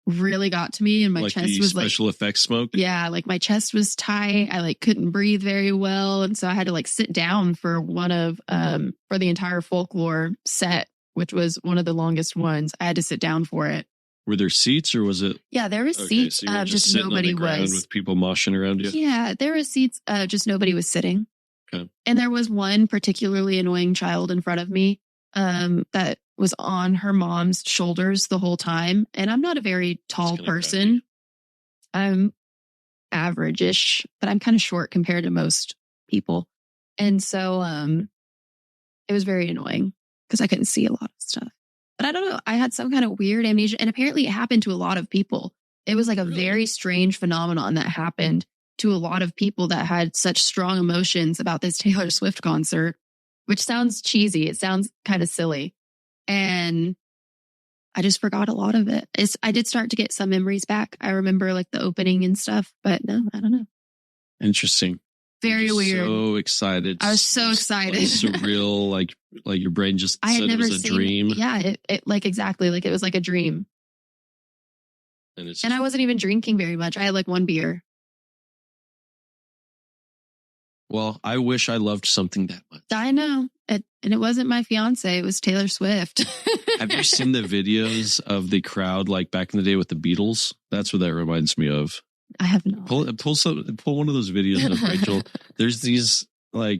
really got to me, and my chest was special effects smoke. Yeah, my chest was tight. I couldn't breathe very well, and so I had to sit down for one of for the entire folklore set, which was one of the longest ones. I had to sit down for it. Were there seats, or was it? Yeah, there were seats. So just nobody was with people moshing around you. Yeah, there were seats. Just nobody was sitting. Okay. And there was one particularly annoying child in front of me that was on her mom's shoulders the whole time. And I'm not a very tall person. I'm average-ish, but I'm kind of short compared to most people. And so it was very annoying because I couldn't see a lot of stuff. But I don't know. I had some kind of weird amnesia, and apparently it happened to a lot of people. It was a very strange phenomenon that happened to a lot of people that had such strong emotions about this Taylor Swift concert, which sounds cheesy. It sounds kind of silly. And I just forgot a lot of it. I did start to get some memories back. I remember the opening and stuff, but no, I don't know. Interesting. Very weird. So excited. I was so excited. Surreal, like your brain just I had said never it was a dream. Yeah, it exactly. It was like a dream. And I wasn't even drinking very much. I had one beer. Well, I wish I loved something that much. I know. And it wasn't my fiance. It was Taylor Swift. Have you seen the videos of the crowd back in the day with the Beatles? That's what that reminds me of. I have not. Pull one of those videos up, Rachel. There's these the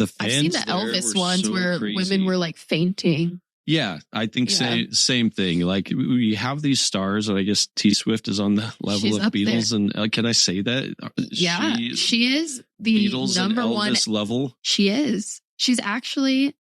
fans. I've seen the Elvis ones where crazy. Women were fainting. Yeah, I think same thing. We have these stars, and I guess T Swift is on the level She's of Beatles. There. And can I say that? Yeah, she is the Beatles number and Elvis one level. She is. She's actually.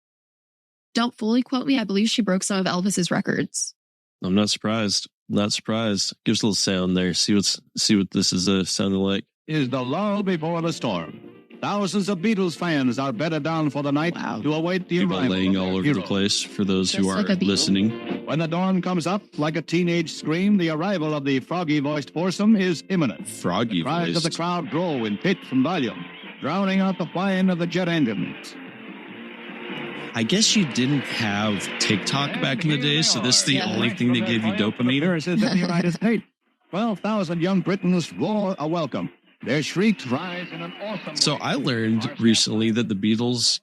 Don't fully quote me. I believe she broke some of Elvis's records. I'm not surprised. Not surprised. Give us a little sound there. See what this is sounding like. Is the lull before the storm. Thousands of Beatles fans are bedded down for the night to await the People arrival laying of all over hero. the place for those who are listening. When the dawn comes up like a teenage scream, the arrival of the froggy-voiced foursome is imminent. Froggy Cries voiced. of the crowd grow in pitch and volume, drowning out the whine of the jet engines. I guess you didn't have TikTok back in the day, so this is the only thing that gave you dopamine. Appearances in the United States. 12,000 young Britons roar a welcome. Their shrieks rise in an awesome So I learned recently that the Beatles,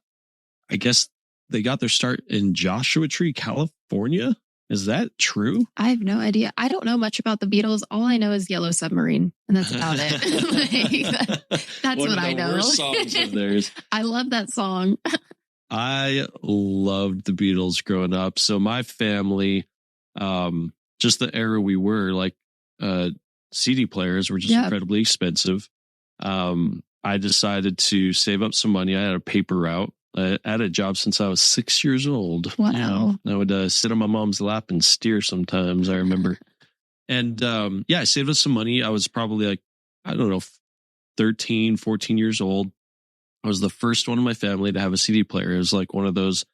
I guess they got their start in Joshua Tree, California. Is that true? I have no idea. I don't know much about the Beatles. All I know is Yellow Submarine, and that's about it. That's One what of the I know. worst songs of theirs. I love that song. I loved the Beatles growing up. So my family, just the era we were, CD players were just incredibly expensive. I decided to save up some money. I had a paper route. I had a job since I was 6 years old. Wow. I would sit on my mom's lap and steer sometimes, I remember. And I saved up some money. I was probably 13, 14 years old. I was the first one in my family to have a CD player. It was one of those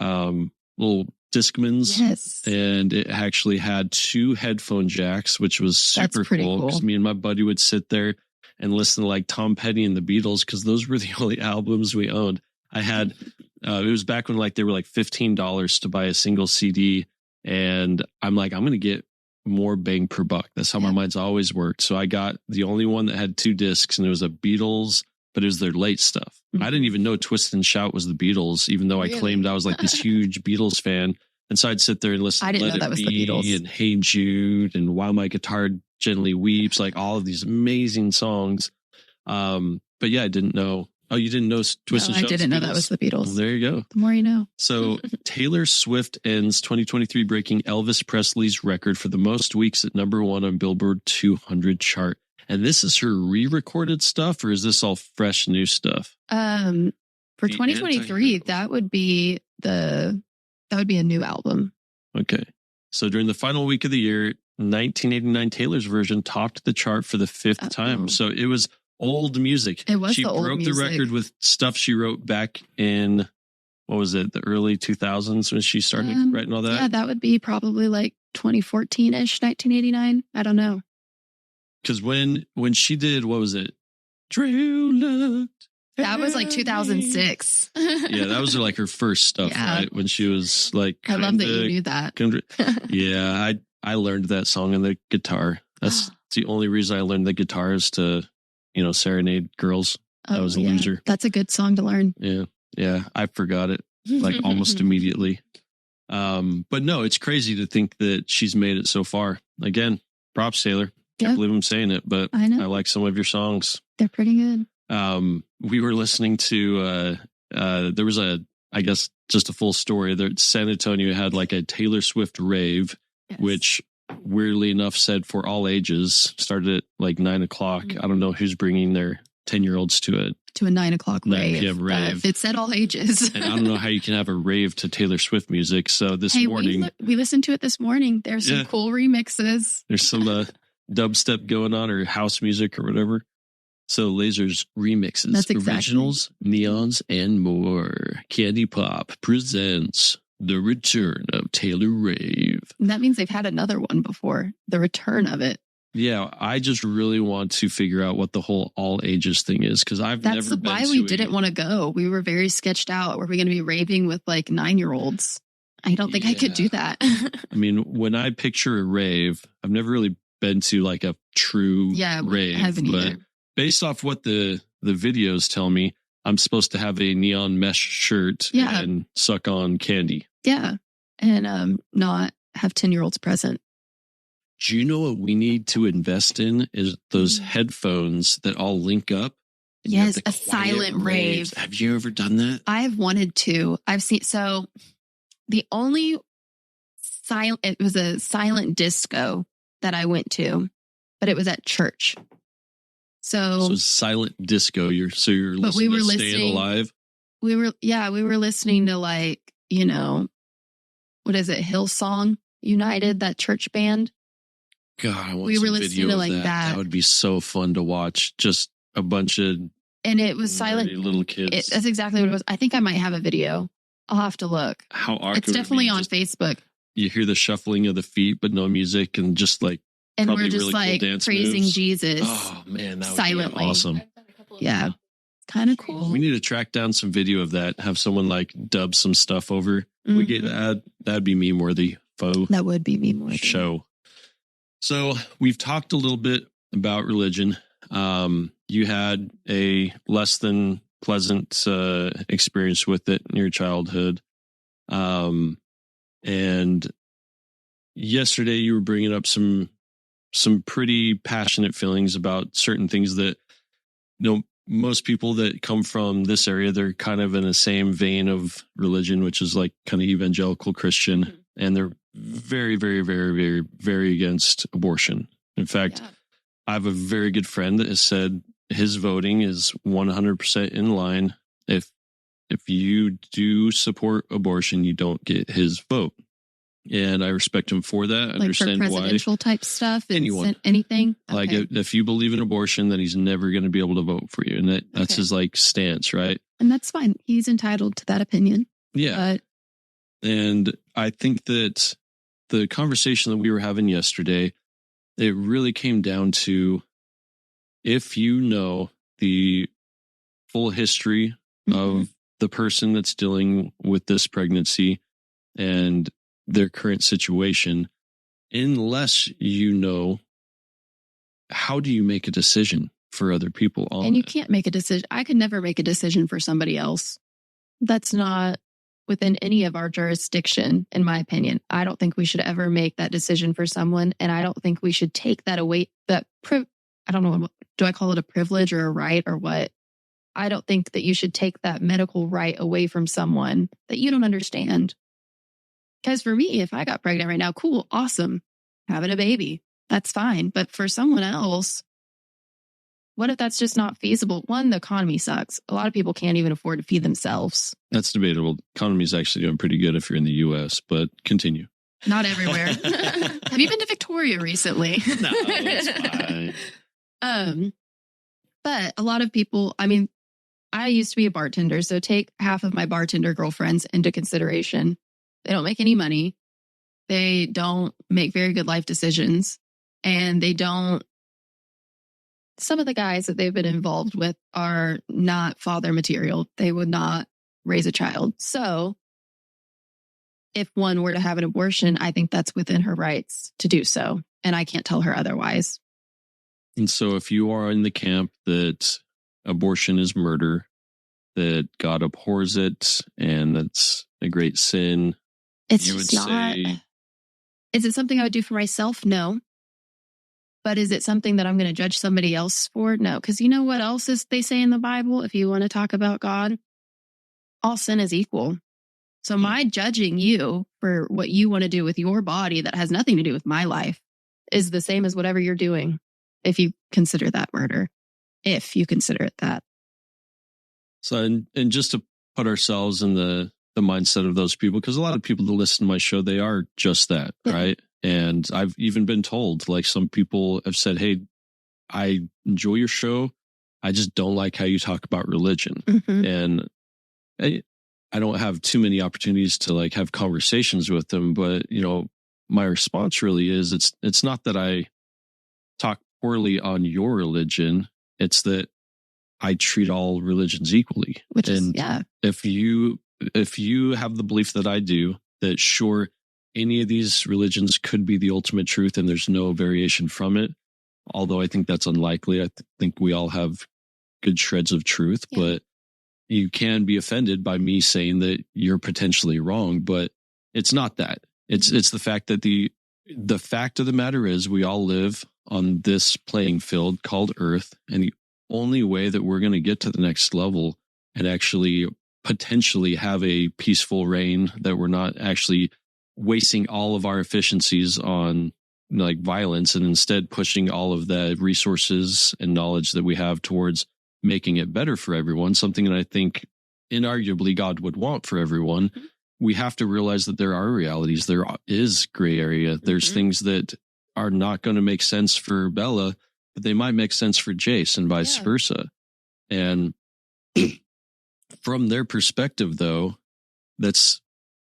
little Discmans. Yes. And it actually had 2 headphone jacks, which was super cool because me and my buddy would sit there and listen to Tom Petty and the Beatles because those were the only albums we owned. I had, it was back when they were $15 to buy a single CD. And I'm I'm going to get more bang per buck. That's how my mind's always worked. So I got the only one that had 2 discs, and it was a Beatles, but it was their late stuff. Mm-hmm. I didn't even know Twist and Shout was the Beatles, even though I claimed I was this huge Beatles fan. And so I'd sit there and listen to Let It Be and Hey Jude and While My Guitar Gently Weeps, all of these amazing songs. But yeah, I didn't know Oh, you didn't know Twist No, and I Shout? didn't know that was the Beatles. Well, there you go. The more you know. So Taylor Swift ends 2023 breaking Elvis Presley's record for the most weeks at number 1 on Billboard 200 chart. And this is her re-recorded stuff, or is this all fresh new stuff? For 2023, that would be a new album. Okay. So during the final week of the year, 1989 Taylor's version topped the chart for the 5th time. So it was old music. It was She the old broke music. the record with stuff she wrote back in, what was it, the early 2000s when she started writing all that? Yeah, that would be probably like 2014-ish, 1989. I don't know. Because when she did, what was it? True Love. That was like 2006. Yeah, that was like her first stuff, right? When she was like, I love that you knew that. Yeah, I learned that song on the guitar. That's the only reason I learned the guitar is to, serenade girls. I was a loser. That's a good song to learn. Yeah, I forgot it like almost immediately. But no, it's crazy to think that she's made it so far. Again, props, Taylor. Can't believe I'm saying it, but I like some of your songs. They're pretty good. We were listening to there was I guess just a full story that San Antonio had like a Taylor Swift rave, which weirdly enough said for all ages, started at like 9:00. I don't know who's bringing their 10-year-olds to a 9:00 9 rave. p.m. rave. It said all ages. And I don't know how you can have a rave to Taylor Swift music. So this morning we listened to it this morning. There's some cool remixes. There's some dubstep going on, or house music or whatever. So Laser's remixes, That's exactly. originals, neons, and more. Candy Pop presents the return of Taylor Rave. And that means they've had another one before. The return of it. Yeah, I just really want to figure out what the whole all ages thing is, because I've never been to That's why we didn't want to go. We were very sketched out. Were we going to be raving with like 9-year-olds? I don't think I could do that. I mean, when I picture a rave, I've never really been to like a true rave. I haven't either. Based off what the videos tell me, I'm supposed to have a neon mesh shirt and suck on candy. Yeah. And not have 10-year-olds present. Do you know what we need to invest in is those headphones that all link up? Yes, a silent rave. Have you ever done that? I've wanted to. I've seen, so the only it was a silent disco that I went to, but it was at church. So silent disco. You're listening to Staying Alive. We were listening to like, what is it? Hillsong United, that church band. God, I want some video of that. That would be so fun to watch. Just a bunch of and it was silent little kids. That's exactly what it was. I think I might have a video. I'll have to look. How awkward! It's definitely on Facebook. You hear the shuffling of the feet, but no music, and just like and we're just really like cool praising moves. Jesus. Oh man, that would silently. be awesome. Yeah, kind of cool. We need to track down some video of that. Have someone like dub some stuff over. We get that. That'd be meme worthy. That would be meme worthy. Show. So we've talked a little bit about religion. You had a less than pleasant experience with it in your childhood. And yesterday you were bringing up some pretty passionate feelings about certain things that, most people that come from this area, they're kind of in the same vein of religion, which is like kind of evangelical Christian. And they're very, very, very, very, very against abortion. In fact, I have a very good friend that has said his voting is 100% in line. If you do support abortion, you don't get his vote. And I respect him for that. I understand for presidential type stuff. Anyone. Anything. Like if you believe in abortion, then he's never going to be able to vote for you. And that's his like stance, right? And that's fine. He's entitled to that opinion. Yeah. And I think that the conversation that we were having yesterday, it really came down to if you know the full history of the person that's dealing with this pregnancy and their current situation, unless you know, how do you make a decision for other people on and you can't make a decision. I could never make a decision for somebody else. That's not within any of our jurisdiction, in my opinion. I don't think we should ever make that decision for someone. And I don't think we should take that away. I don't know. Do I call it a privilege or a right or what? I don't think that you should take that medical right away from someone that you don't understand. Because for me, if I got pregnant right now, cool, awesome, having a baby, that's fine. But for someone else, what if that's just not feasible? One, the economy sucks. A lot of people can't even afford to feed themselves. That's debatable. Economy is actually doing pretty good if you're in the U.S., but continue. Not everywhere. Have you been to Victoria recently? No, it's fine. But a lot of people, I mean, I used to be a bartender, so take half of my bartender girlfriends into consideration. They don't make any money. They don't make very good life decisions. And they don't, some of the guys that they've been involved with are not father material. They would not raise a child. So if one were to have an abortion, I think that's within her rights to do so. And I can't tell her otherwise. And so if you are in the camp that abortion is murder, that God abhors it, and that's a great sin, it's you would just not. say, Is it something I would do for myself? No. But is it something that I'm going to judge somebody else for? No. Because you know what else is they say in the Bible? If you want to talk about God, all sin is equal. So my judging you for what you want to do with your body that has nothing to do with my life is the same as whatever you're doing, if you consider that murder, if you consider it that. So, and just to put ourselves in the mindset of those people, because a lot of people that listen to my show, they are just that, right? And I've even been told, like, some people have said, hey, I enjoy your show. I just don't like how you talk about religion. Mm-hmm. And I don't have too many opportunities to like have conversations with them, but you know, my response really is it's not that I talk poorly on your religion. It's that I treat all religions equally. Which is, and yeah. If you have the belief that I do, that sure, any of these religions could be the ultimate truth and there's no variation from it, although I think that's unlikely. I think we all have good shreds of truth, but you can be offended by me saying that you're potentially wrong, but it's not that. It's the fact that the fact of the matter is we all live on this playing field called Earth, and the only way that we're going to get to the next level and actually potentially have a peaceful reign, that we're not actually wasting all of our efficiencies on like violence and instead pushing all of the resources and knowledge that we have towards making it better for everyone, something that I think inarguably God would want for everyone. Mm-hmm. We have to realize that there are realities. There is gray area. There's things that are not going to make sense for Bella, but they might make sense for Jace and vice versa. And from their perspective, though, let's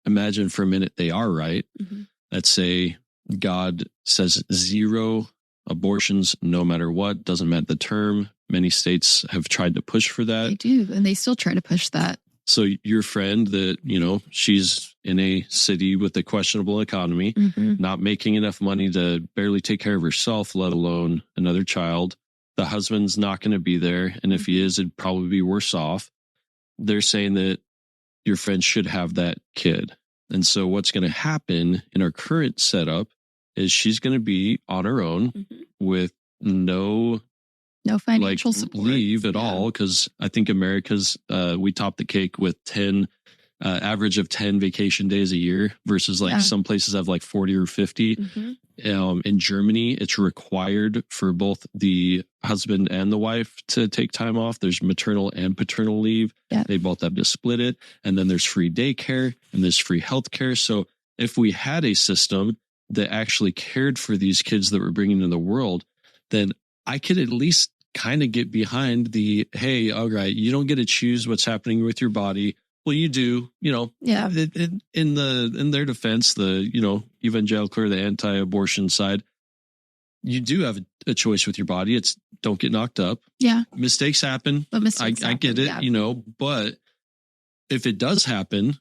imagine for a minute they are right. Mm-hmm. Let's say God says 0 abortions, no matter what, doesn't matter the term. Many states have tried to push for that. They do, and they still try to push that. So your friend that, you know, she's in a city with a questionable economy, not making enough money to barely take care of herself, let alone another child. The husband's not going to be there. And if he is, it'd probably be worse off. They're saying that your friend should have that kid. And so what's going to happen in our current setup is she's going to be on her own with no financial support, leave at all, because I think America's we top the cake with 10 average of 10 vacation days a year versus some places have like 40 or 50. In Germany, it's required for both the husband and the wife to take time off. There's maternal and paternal leave. They both have to split it, and then there's free daycare and there's free healthcare. So if we had a system that actually cared for these kids that we're bringing into the world, then I could at least kind of get behind the, hey, all right, you don't get to choose what's happening with your body. Well, you do, you know, in their defense, the, you know, evangelical or the anti-abortion side, you do have a choice with your body. It's don't get knocked up. Yeah. Mistakes happen. But mistakes I get it, you know, but if it does happen,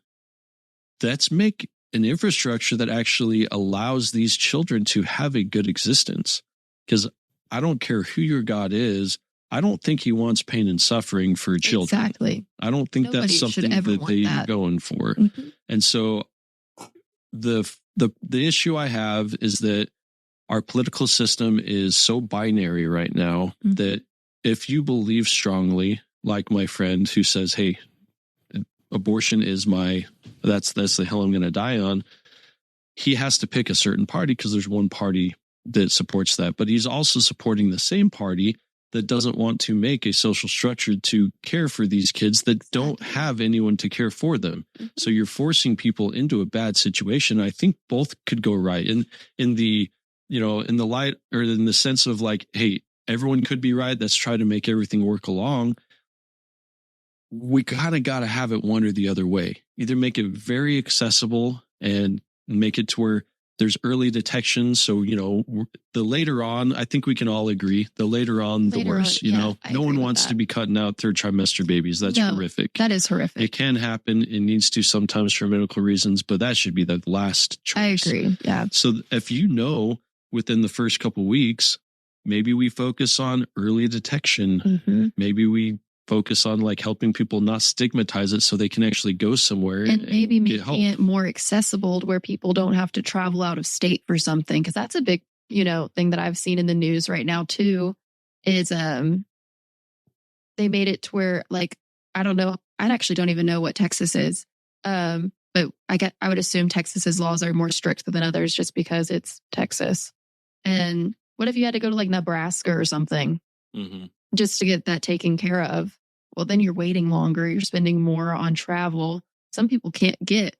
let's make an infrastructure that actually allows these children to have a good existence. Because I don't care who your God is. I don't think he wants pain and suffering for children. Exactly. I don't think that's something that they're going for. And so the issue I have is that our political system is so binary right now that if you believe strongly like my friend who says, hey, abortion is that's the hill I'm going to die on. He has to pick a certain party because there's one party that supports that, but he's also supporting the same party that doesn't want to make a social structure to care for these kids that don't have anyone to care for them. So you're forcing people into a bad situation. I think both could go right in the light, or in the sense of like, hey, everyone could be right. Let's try to make everything work along. We kind of got to have it one or the other way. Either make it very accessible and make it to where there's early detection. So, the later on, I think we can all agree, the later on, the worse. No one wants to be cutting out third trimester babies. That's horrific. That is horrific. It can happen. It needs to sometimes for medical reasons, but that should be the last choice. I agree. Yeah. So if within the first couple weeks, maybe we focus on early detection. Maybe we focus on like helping people not stigmatize it so they can actually go somewhere and maybe making it more accessible to where people don't have to travel out of state for something. Cause that's a big, thing that I've sseen in the news right now too, is, they made it to where like, I don't know. I actually don't even know what Texas is. But I would assume Texas's laws are more strict than others just because it's Texas. And what if you had to go to like Nebraska or something just to get that taken care of? Well, then you're waiting longer. You're spending more on travel. Some people can't get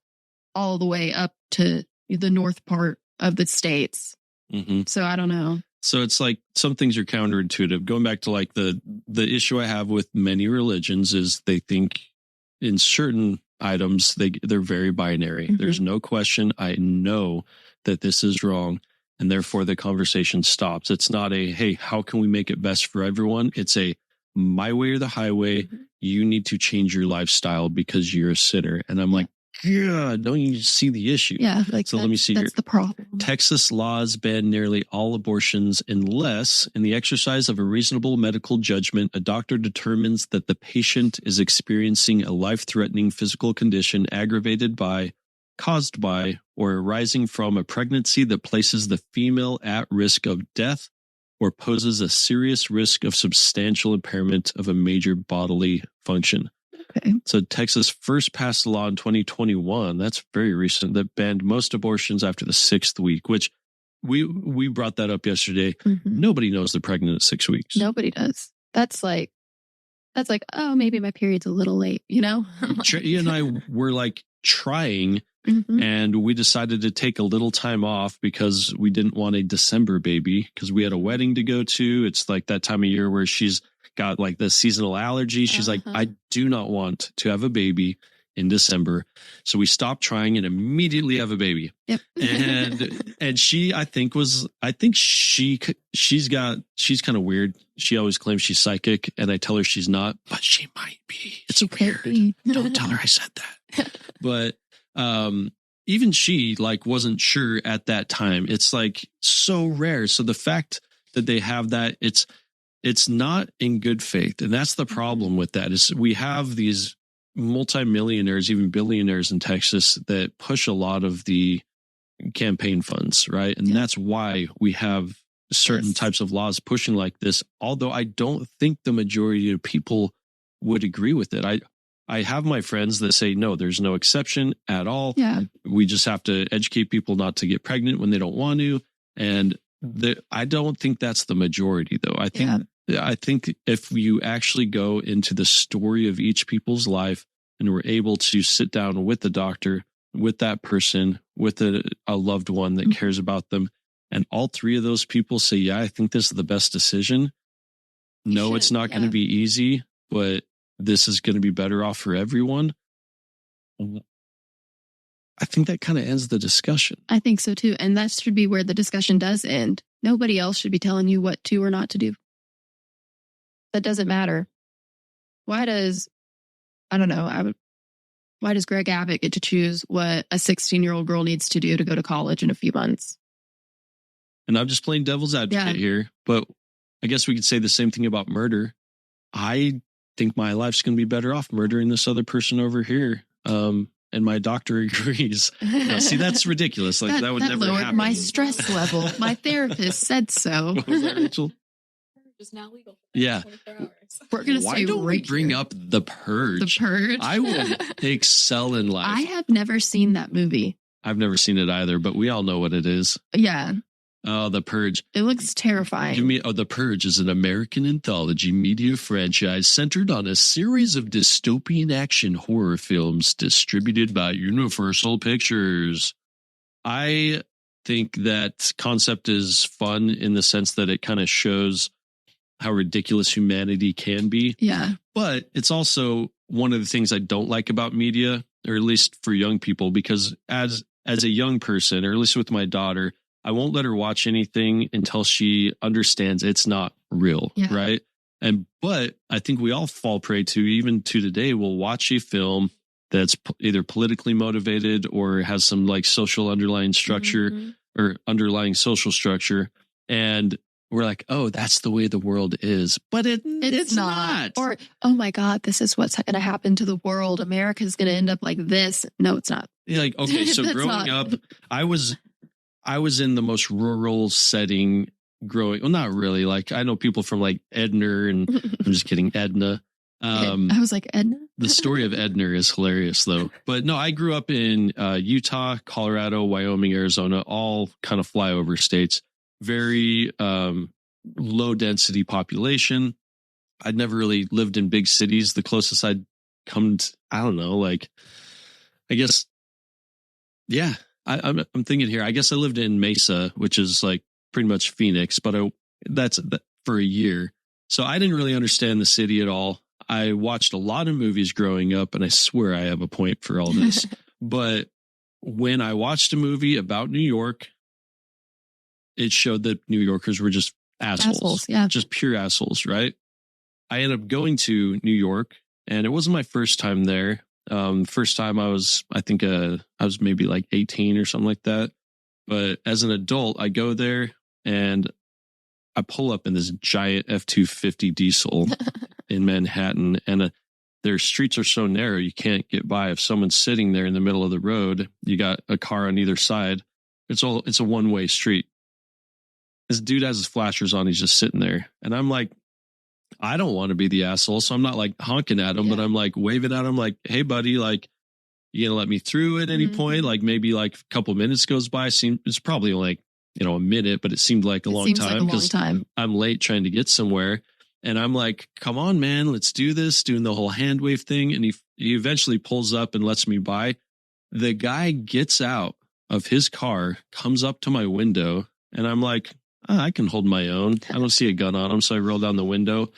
all the way up to the north part of the states. So I don't know. So it's like some things are counterintuitive. Going back to like the issue I have with many religions is they think in certain items, they're very binary. There's no question. I know that this is wrong. And therefore the conversation stops. It's not hey, how can we make it best for everyone? It's my way or the highway. You need to change your lifestyle because you're a sinner. And I'm like, yeah, don't you see the issue? Yeah. So let me see here. That's the problem. Texas laws ban nearly all abortions unless, in the exercise of a reasonable medical judgment, a doctor determines that the patient is experiencing a life-threatening physical condition aggravated by, caused by, or arising from a pregnancy that places the female at risk of death or poses a serious risk of substantial impairment of a major bodily function. Okay. So Texas first passed a law in 2021, that's very recent, that banned most abortions after the 6th week, which we brought that up yesterday. Nobody knows they're pregnant at 6 weeks. Nobody does. That's like, oh, maybe my period's a little late, You and I were like trying, and we decided to take a little time off because we didn't want a December baby because we had a wedding to go to. It's like that time of year where she's got like the seasonal allergy. She's like, I do not want to have a baby in December. So we stopped trying and immediately have a baby. Yep. and she's kind of weird. She always claims she's psychic and I tell her she's not, but she might be. It's weird. Don't tell her I said that. But even she like wasn't sure at that time. It's like so rare. So the fact that they have that, it's not in good faith. And that's the problem with that is we have these multimillionaires, even billionaires in Texas that push a lot of the campaign funds, right? And that's why we have certain types of laws pushing like this. Although I don't think the majority of people would agree with it. I have my friends that say, no, there's no exception at all. Yeah. We just have to educate people not to get pregnant when they don't want to. And I don't think that's the majority, though. I think if you actually go into the story of each people's life and we're able to sit down with the doctor, with that person, with a loved one that cares about them, and all three of those people say, yeah, I think this is the best decision. No, it's not going to be easy, but this is going to be better off for everyone. I think that kind of ends the discussion. I think so too. And that should be where the discussion does end. Nobody else should be telling you what to or not to do. That doesn't matter. Why does Greg Abbott get to choose what a 16-year-old girl needs to do to go to college in a few months? And I'm just playing devil's advocate here, but I guess we could say the same thing about murder. I think my life's going to be better off murdering this other person over here. And my doctor agrees. Now, see, that's ridiculous. Like that would never lowered happen. My stress level. My therapist said so. Was that Rachel? is now legal. Yeah. 24 hours. We're gonna Why stay don't we right bring here. up The Purge? The Purge. I would excel in life. I have never seen that movie. I've never seen it either, but we all know what it is. Yeah, Oh, The Purge. it looks terrifying. The Purge is an American anthology media franchise centered on a series of dystopian action horror films distributed by Universal Pictures. I think that concept is fun in the sense that it kind of shows how ridiculous humanity can be. Yeah, But it's also one of the things I don't like about media, or at least for young people, because as a young person, or at least with my daughter, I won't let her watch anything until she understands it's not real, Yeah. right? But I think we all fall prey to, even to today, we'll watch a film that's either politically motivated or has some like social underlying structure Mhm. or underlying social structure. And we're like, oh, that's the way the world is. But it's not. Or, oh my God, this is what's going to happen to the world. America's going to end up like this. No, it's not. You're like, okay, so That's growing not- up, I was in the most rural setting growing. Well, not really. Like I know people from like Edna, and I'm just kidding, Edna. I was like, Edna? The story of Edna is hilarious though. But no, I grew up in Utah, Colorado, Wyoming, Arizona, all kind of flyover states. Very low density population. I'd never really lived in big cities. The closest I'd come to, I don't know, like, I guess, yeah, I'm thinking here. I guess I lived in Mesa, which is like pretty much Phoenix, but that's for a year. So I didn't really understand the city at all. I watched a lot of movies growing up, and I swear I have a point for all this. But when I watched a movie about New York, it showed that New Yorkers were just assholes. Yeah. Just pure assholes, right? I ended up going to New York, and it wasn't my first time there. First time I was maybe like 18 or something like that. But as an adult, I go there and I pull up in this giant F-250 diesel in Manhattan, and their streets are so narrow you can't get by. If someone's sitting there in the middle of the road, you got a car on either side. It's a one-way street. This dude has his flashers on. He's just sitting there. And I'm like, I don't want to be the asshole. So I'm not like honking at him, but I'm like waving at him like, hey, buddy, like, you going to let me through at any point? Like maybe like a couple minutes goes by. It's probably like, a minute, but it seemed like a long time because I'm late trying to get somewhere. And I'm like, come on, man, let's do this, doing the whole hand wave thing. And he eventually pulls up and lets me by. The guy gets out of his car, comes up to my window, and I'm like, I can hold my own. I don't see a gun on him. So I roll down the window.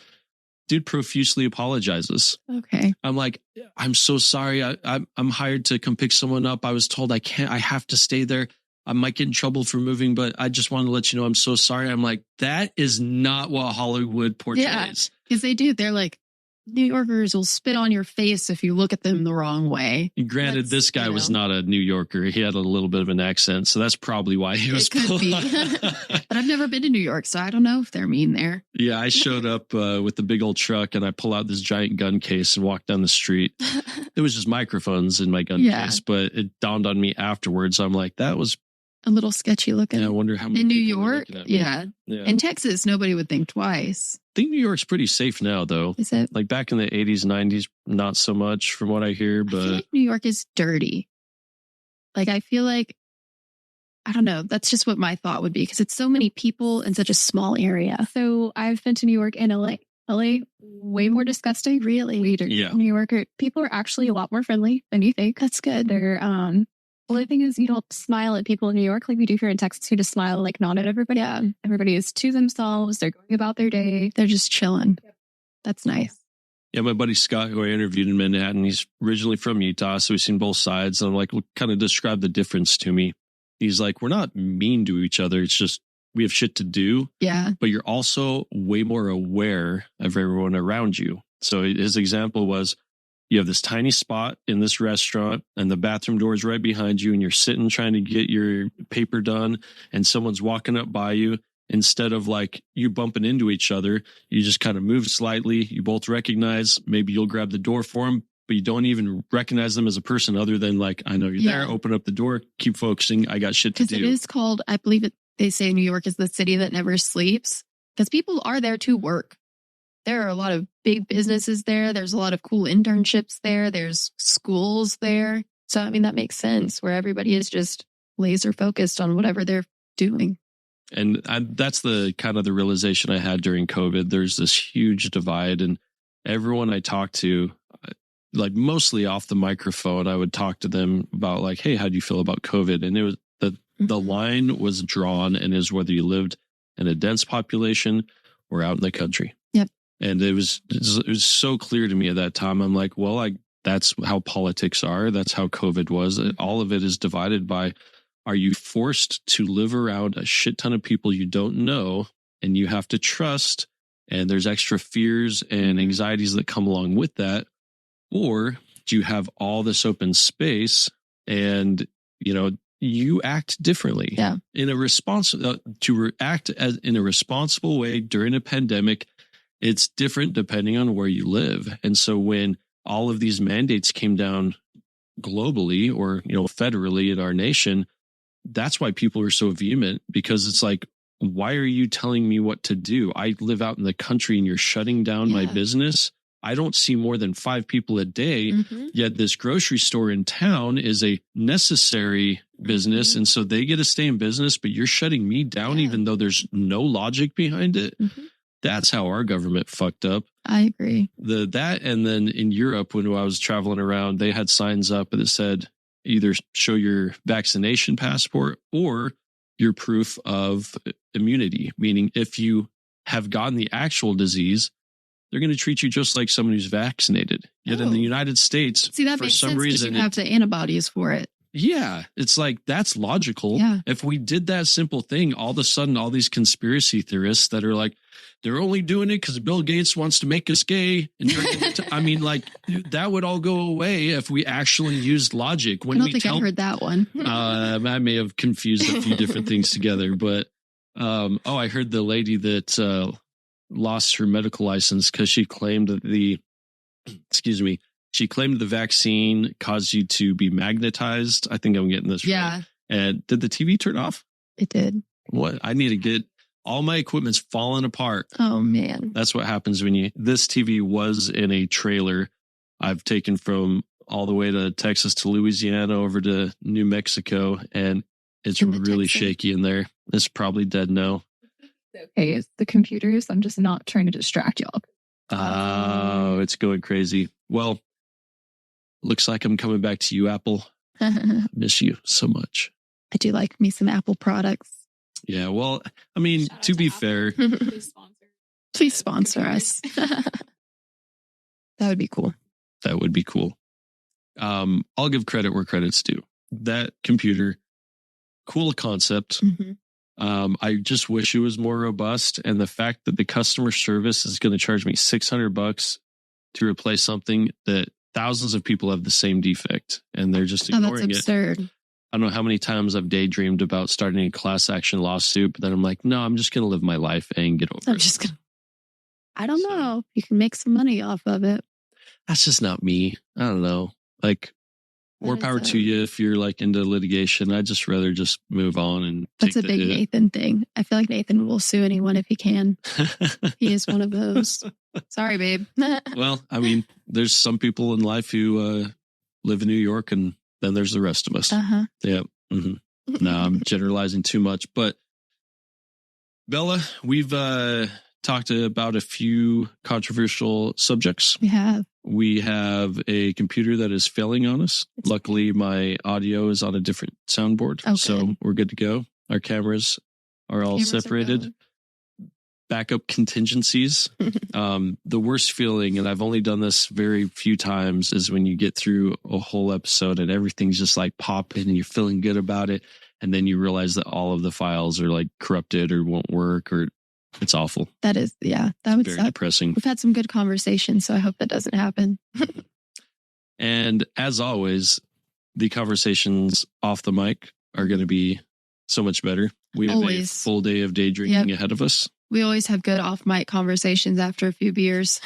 Dude profusely apologizes. Okay. I'm like, I'm so sorry. I'm hired to come pick someone up. I was told I have to stay there. I might get in trouble for moving, but I just want to let you know I'm so sorry. I'm like, that is not what Hollywood portrays. Yeah, because they do. They're like, New Yorkers will spit on your face if you look at them the wrong way. Granted, this guy was not a New Yorker. He had a little bit of an accent, so that's probably why he was. It could be. But I've never been to New York, so I don't know if they're mean there. Yeah, I showed up with the big old truck, and I pull out this giant gun case and walk down the street. It was just microphones in my gun case, but it dawned on me afterwards. I'm like, that was a little sketchy looking. Yeah, I wonder how many in New people were York. looking at me. Yeah. In Texas, nobody would think twice. I think New York's pretty safe now, though. Is it? Like back in the 80s, 90s, not so much from what I hear, but I feel like New York is dirty. Like, I feel like, I don't know. That's just what my thought would be because it's so many people in such a small area. So I've been to New York and LA. LA, way more disgusting. Really? Way dirty. Yeah. New Yorker, people are actually a lot more friendly than you think. That's good. They're, the only thing is you don't smile at people in New York like we do here in Texas. You just smile, like nod at everybody. Yeah. Everybody is to themselves. They're going about their day. They're just chilling. That's nice. yeah, my buddy Scott, who I interviewed in Manhattan, he's originally from Utah, so we've seen both sides. And I'm like, well, kind of describe the difference to me. He's like, we're not mean to each other. It's just we have shit to do. Yeah. But you're also way more aware of everyone around you. So his example was, you have this tiny spot in this restaurant and the bathroom door is right behind you and you're sitting trying to get your paper done and someone's walking up by you. Instead of like you bumping into each other, you just kind of move slightly. You both recognize, maybe you'll grab the door for them, but you don't even recognize them as a person other than like, I know you're there, open up the door, keep focusing. I got shit to do. Because it is called, I believe they say New York is the city that never sleeps. because people are there to work. There are a lot of big businesses there. There's a lot of cool internships there. There's schools there. So, I mean, that makes sense where everybody is just laser focused on whatever they're doing. And that's the kind of the realization I had during COVID. There's this huge divide, and everyone I talked to, like mostly off the microphone, I would talk to them about like, hey, how do you feel about COVID? And it was the line was drawn, and is whether you lived in a dense population or out in the country. Yep. And it was so clear to me at that time. I'm like, well, that's how politics are. That's how COVID was. All of it is divided by, are you forced to live around a shit ton of people you don't know and you have to trust, and there's extra fears and anxieties that come along with that? Or do you have all this open space and, you act differently? Yeah. In a act as in a responsible way during a pandemic, it's different depending on where you live. And so when all of these mandates came down globally or, federally in our nation, that's why people are so vehement, because it's like, why are you telling me what to do? I live out in the country and you're shutting down my business. I don't see more than 5 people a day, yet this grocery store in town is a necessary business. And so they get to stay in business, but you're shutting me down even though there's no logic behind it. That's how our government fucked up. I agree. That and then in Europe, when I was traveling around, they had signs up that said either show your vaccination passport or your proof of immunity, meaning if you have gotten the actual disease, they're going to treat you just like someone who's vaccinated. Yet in the United States, that for makes some sense, reason, you have the antibodies for it. Yeah, it's like, that's logical. Yeah. If we did that simple thing, all of a sudden, all these conspiracy theorists that are like, they're only doing it because Bill Gates wants to make us gay. And I mean, like, that would all go away if we actually used logic. When I don't think I heard that one. I may have confused a few different things together, but I heard the lady that lost her medical license because she claimed that the vaccine caused you to be magnetized. I think I'm getting this right. And did the TV turn off? It did. What? I need to get all my equipment's falling apart. Oh man. That's what happens when this TV was in a trailer I've taken from all the way to Texas to Louisiana over to New Mexico, and it's really shaky in there. It's probably dead now. Okay, it's the computers. I'm just not trying to distract y'all. Oh, it's going crazy. Well, looks like I'm coming back to you, Apple. Miss you so much. I do like me some Apple products. Yeah, well, I mean, to be fair, please sponsor us. That would be cool. That would be cool. I'll give credit where credit's due. That computer, cool concept. I just wish it was more robust, and the fact that the customer service is going to charge me $600 to replace something that thousands of people have the same defect, and they're just ignoring that's absurd. it. I don't know how many times I've daydreamed about starting a class action lawsuit, but then I'm like, no, I'm just going to live my life and get over it. I don't know. You can make some money off of it. That's just not me. I don't know. Like, more power to you if you're like into litigation. I'd just rather just move on and that's a big Nathan thing. I feel like Nathan will sue anyone if he can. He is one of those. Sorry, babe. Well, I mean, there's some people in life who live in New York, and then there's the rest of us. Yeah. No, I'm generalizing too much. But Bella, we've talked about a few controversial subjects. We have a computer that is failing on us. Luckily, my audio is on a different soundboard, so we're good to go. Our cameras are all separated. Backup contingencies. The worst feeling, and I've only done this very few times, is when you get through a whole episode and everything's just like popping and you're feeling good about it, and then you realize that all of the files are like corrupted or won't work, or it's awful. That is, that would very suck. depressing. We've had some good conversations, so I hope that doesn't happen. And as always, the conversations off the mic are going to be so much better. We have a full day of day drinking ahead of us. We always have good off mic conversations after a few beers.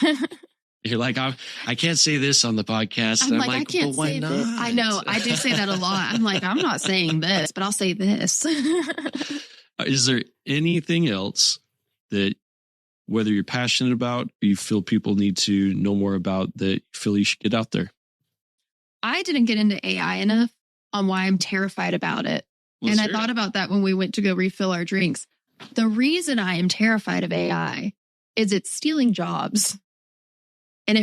You're like, I can't say this on the podcast. I'm like, I can't say this. I know. I do say that a lot. I'm like, I'm not saying this, but I'll say this. Is there anything else that whether you're passionate about, you feel people need to know more about, that you feel you should get out there? I didn't get into AI enough on why I'm terrified about it. And I thought about that when we went to go refill our drinks. The reason I am terrified of AI is it's stealing jobs. And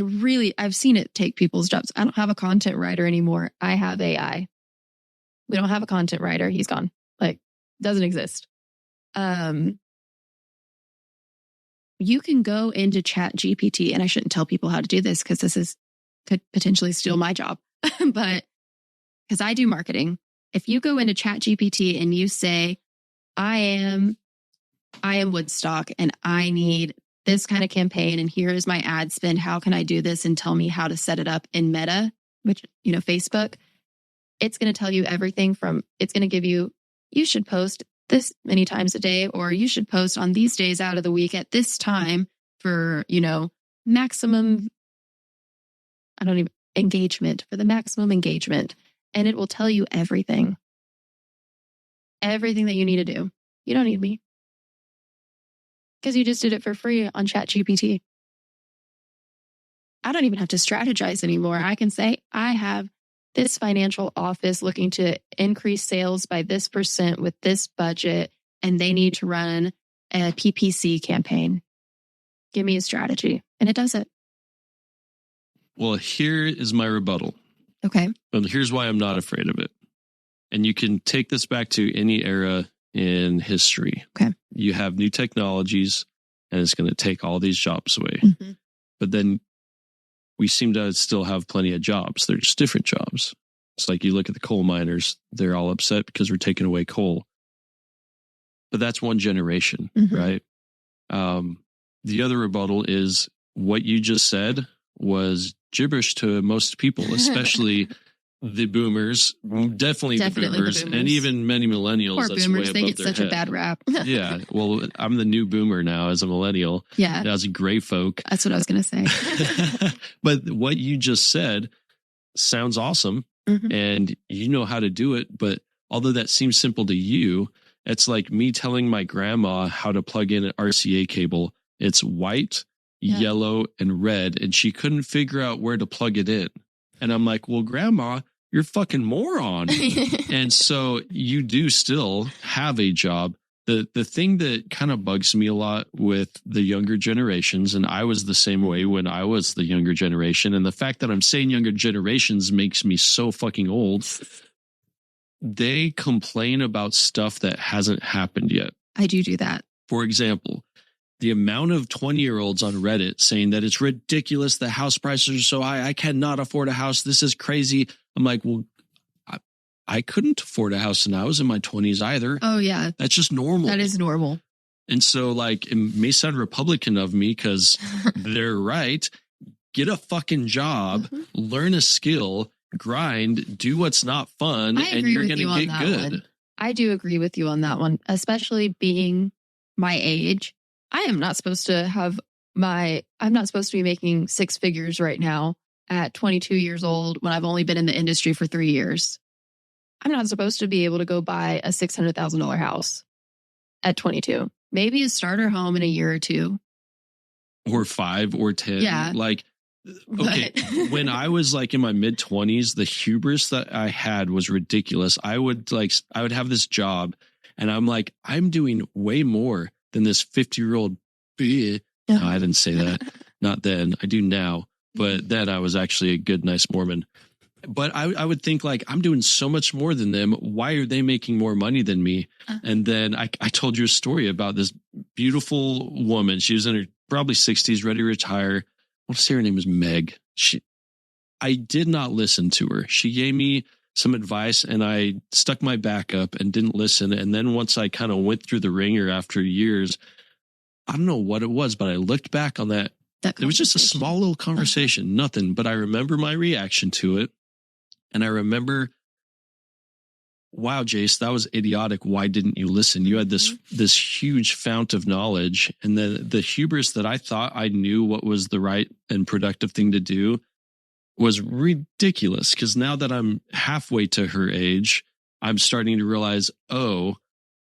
I've seen it take people's jobs. I don't have a content writer anymore. I have AI. We don't have a content writer. He's gone. Like, doesn't exist. You can go into Chat GPT, and I shouldn't tell people how to do this because could potentially steal my job. But because I do marketing, if you go into Chat GPT and you say, I am Woodstock and I need this kind of campaign, and here is my ad spend. How can I do this? And tell me how to set it up in Meta, which, Facebook. It's going to tell you everything it's going to give you should post this many times a day, or you should post on these days out of the week at this time for, maximum, engagement, for the maximum engagement. And it will tell you everything that you need to do. You don't need me, because you just did it for free on ChatGPT. I don't even have to strategize anymore. I can say, I have this financial office looking to increase sales by this % with this budget, and they need to run a PPC campaign. Give me a strategy. And it does it. Well, here is my rebuttal. Okay. But here's why I'm not afraid of it. And you can take this back to any era in history. Okay. You have new technologies, and it's going to take all these jobs away. Mm-hmm. But then we seem to still have plenty of jobs. They're just different jobs. It's like you look at the coal miners, they're all upset because we're taking away coal. But that's one generation, mm-hmm. right? The other rebuttal is what you just said was gibberish to most people, especially the boomers, definitely the boomers, and even many millennials. Poor that's boomers, way they above get their such head. a bad rap. Yeah, well, I'm the new boomer now as a millennial. Yeah. As a gray folk. That's what I was going to say. But what you just said sounds awesome, mm-hmm. and you know how to do it. But although that seems simple to you, it's like me telling my grandma how to plug in an RCA cable. It's white, yellow, and red, and she couldn't figure out where to plug it in. And I'm like, well, Grandma, you're a fucking moron. And so you do still have a job. The thing that kind of bugs me a lot with the younger generations, and I was the same way when I was the younger generation, and the fact that I'm saying younger generations makes me so fucking old. They complain about stuff that hasn't happened yet. I do that. For example, the amount of 20-year-olds on Reddit saying that it's ridiculous, the house prices are so high, I cannot afford a house, this is crazy. I'm like, well, I couldn't afford a house when I was in my 20s either. Oh, yeah. That's just normal. That is normal. And so, like, it may sound Republican of me because they're right. Get a fucking job, mm-hmm. learn a skill, grind, do what's not fun, and you're going to get good. One. I do agree with you on that one, especially being my age. I am not supposed to I'm not supposed to be making six figures right now at 22 years old when I've only been in the industry for 3 years. I'm not supposed to be able to go buy a $600,000 house at 22. Maybe a starter home in a year or two. Or 5 or 10. Yeah. Like, okay, when I was like in my mid 20s, the hubris that I had was ridiculous. I would have this job and I'm like, I'm doing way more than this 50-year-old. No, I didn't say that. Not then. I do now. But then I was actually a good, nice Mormon. But I would think like, I'm doing so much more than them. Why are they making more money than me? And then I told you a story about this beautiful woman. She was in her probably 60s, ready to retire. I want to say her name is Meg. I did not listen to her. She gave me some advice and I stuck my back up and didn't listen. And then once I kind of went through the ringer after years, I don't know what it was, but I looked back on that. It was just a small little conversation, nothing. But I remember my reaction to it. And I remember, wow, Jace, that was idiotic. Why didn't you listen? You had this huge fount of knowledge. And then the hubris that I thought I knew what was the right and productive thing to do was ridiculous. Because now that I'm halfway to her age, I'm starting to realize, oh,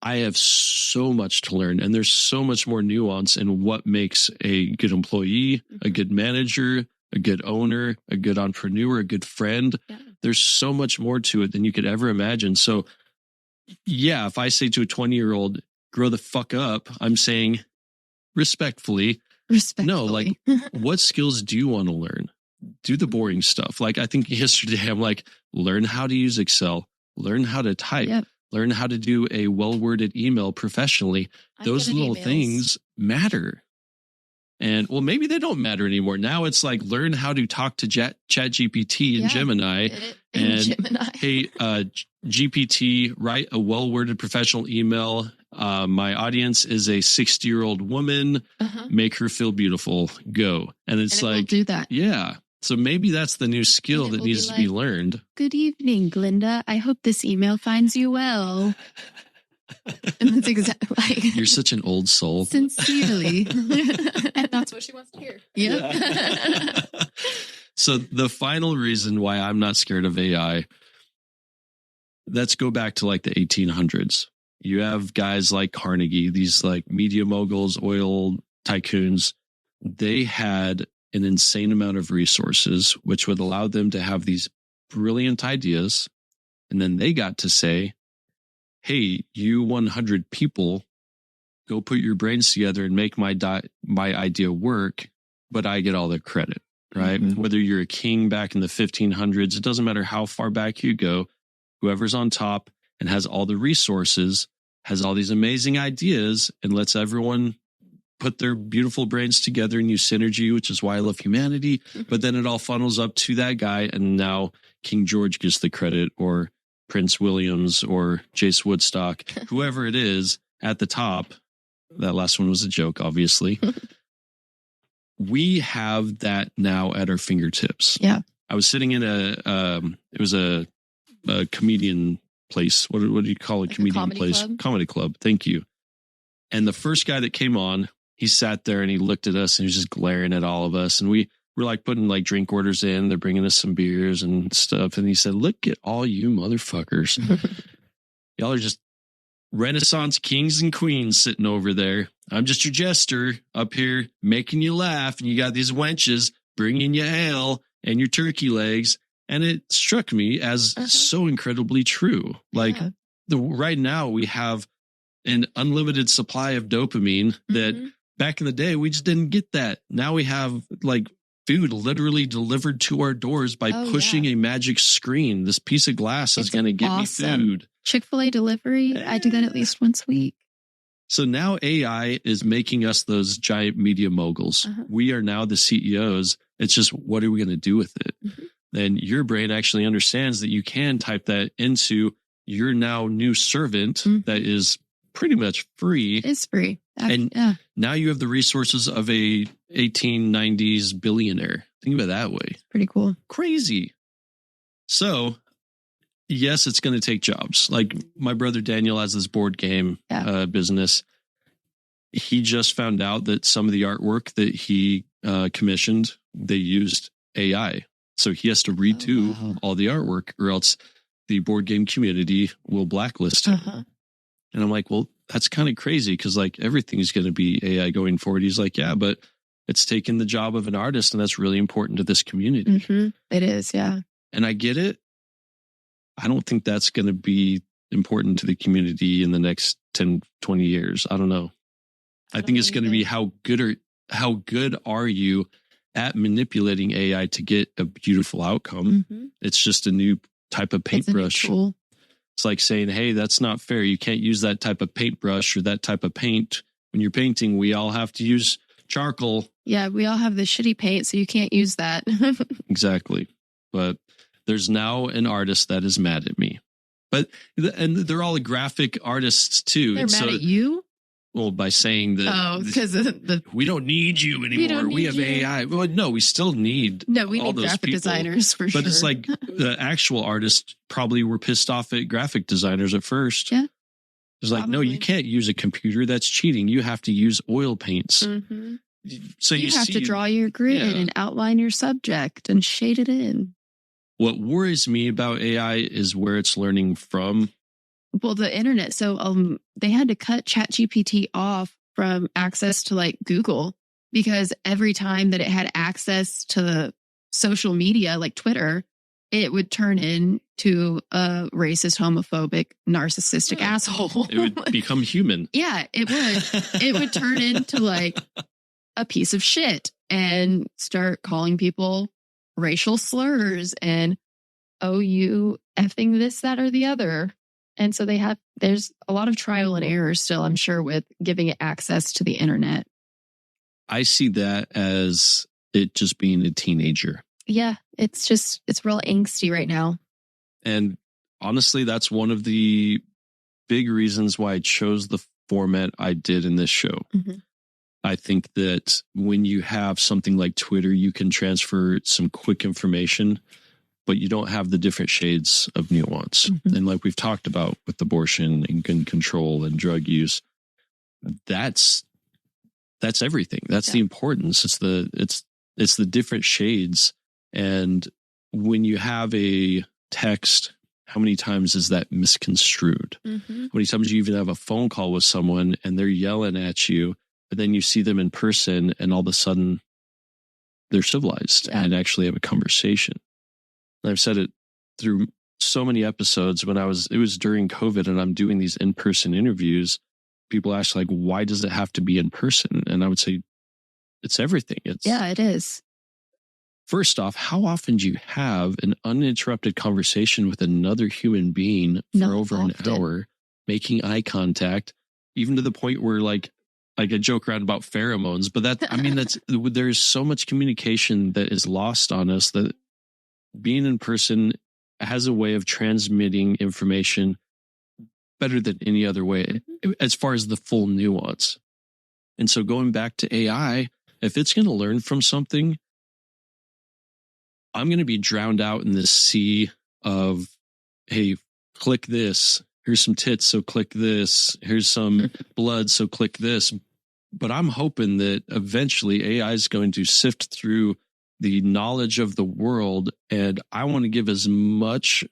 I have so much to learn, and there's so much more nuance in what makes a good employee, a good manager, a good owner, a good entrepreneur, a good friend. Yeah. There's so much more to it than you could ever imagine. So yeah, if I say to a 20-year-old, grow the fuck up, I'm saying respectfully, no, like, what skills do you want to learn? Do the boring stuff. Like, I think yesterday I'm like, learn how to use Excel, learn how to type, Yep. learn how to do a well-worded email professionally. Those little things matter. And well, maybe they don't matter anymore. Now it's like, learn how to talk to Chat GPT and Gemini. Hey, GPT, write a well-worded professional email. My audience is a 60-year-old woman. Make her feel beautiful. Go. And it's like, do that. Yeah. So maybe that's the new skill that needs to be learned. Good evening, Glinda. I hope this email finds you well. And that's exactly like, you're such an old soul. Sincerely. And that's what she wants to hear. Yep. So the final reason why I'm not scared of AI, let's go back to like the 1800s. You have guys like Carnegie, these like media moguls, oil tycoons. They had an insane amount of resources, which would allow them to have these brilliant ideas. And then they got to say, hey, you 100 people, go put your brains together and make my idea work, but I get all the credit, right? Mm-hmm. Whether you're a king back in the 1500s, it doesn't matter how far back you go, whoever's on top and has all the resources, has all these amazing ideas, and lets everyone put their beautiful brains together and use synergy, which is why I love humanity. But then it all funnels up to that guy, and now King George gets the credit, or Prince Williams, or Jace Woodstock, whoever it is at the top. That last one was a joke, obviously. We have that now at our fingertips. Yeah. I was sitting in it was a comedian place. What do you call a comedian place? Club? Comedy club. Thank you. And the first guy that came on, he sat there and he looked at us and he was just glaring at all of us. And we were like putting like drink orders in. They're bringing us some beers and stuff. And he said, look at all you motherfuckers. Y'all are just Renaissance kings and queens sitting over there. I'm just your jester up here making you laugh. And you got these wenches bringing you ale and your turkey legs. And it struck me as so incredibly true. Like right now we have an unlimited supply of dopamine that back in the day, we just didn't get that. Now we have like food literally delivered to our doors by pushing a magic screen. This piece of glass is going to get me food. Chick-fil-A delivery. I do that at least once a week. So now AI is making us those giant media moguls. We are now the CEOs. It's just, what are we going to do with it? Then your brain actually understands that you can type that into your now new servant that is pretty much free. It's free. And now you have the resources of a 1890s billionaire. Think about it that way. Pretty cool. Crazy. So, yes, it's going to take jobs. Like my brother Daniel has this board game business. He just found out that some of the artwork that he commissioned, they used AI. So he has to redo all the artwork or else the board game community will blacklist him. And I'm like, well, that's kind of crazy because like everything's going to be AI going forward. He's like, yeah, but it's taken the job of an artist and that's really important to this community. It is, yeah. And I get it. I don't think that's going to be important to the community in the next 10, 20 years. I don't know. I think it's going to be how good are you at manipulating AI to get a beautiful outcome. It's just a new type of paintbrush. It's like saying, hey, that's not fair. You can't use that type of paintbrush or that type of paint. When you're painting, we all have to use charcoal. Yeah, we all have the shitty paint, so you can't use that. Exactly. But there's now an artist that is mad at me. And they're all graphic artists too. They're mad at you? Well, by saying that. Oh, because we don't need you anymore. We have AI. Well, no, we still need. No, we need graphic designers for sure. But it's like the actual artists probably were pissed off at graphic designers at first. Yeah. It's like, no, you can't use a computer. That's cheating. You have to use oil paints. So you have to draw your grid and outline your subject and shade it in. What worries me about AI is where it's learning from Well, the internet. So they had to cut ChatGPT off from access to like Google, because every time that it had access to social media like Twitter, it would turn into a racist, homophobic, narcissistic asshole. It would become human. Yeah, it would. It would turn into like a piece of shit and start calling people racial slurs and, oh, you effing this, that, or the other. And so there's a lot of trial and error still, I'm sure, with giving it access to the internet. I see that as it just being a teenager. Yeah, it's real angsty right now. And honestly, that's one of the big reasons why I chose the format I did in this show. Mm-hmm. I think that when you have something like Twitter, you can transfer some quick information, but you don't have the different shades of nuance. Mm-hmm. And like we've talked about with abortion and gun control and drug use, that's everything. That's the importance. It's the different shades. And when you have a text, how many times is that misconstrued? Mm-hmm. How many times you even have a phone call with someone and they're yelling at you, but then you see them in person and all of a sudden they're civilized and actually have a conversation. And I've said it through so many episodes it was during COVID and I'm doing these in-person interviews. People ask like, why does it have to be in person? And I would say it's everything. It is. First off, how often do you have an uninterrupted conversation with another human being for over an hour, making eye contact, even to the point where like I joke around about pheromones, but there's so much communication that is lost on us that being in person has a way of transmitting information better than any other way as far as the full nuance. And so going back to AI, if it's going to learn from something, I'm going to be drowned out in this sea of, hey, click this. Here's some tits, so click this. Here's some blood, so click this. But I'm hoping that eventually AI is going to sift through the knowledge of the world, and I want to give as much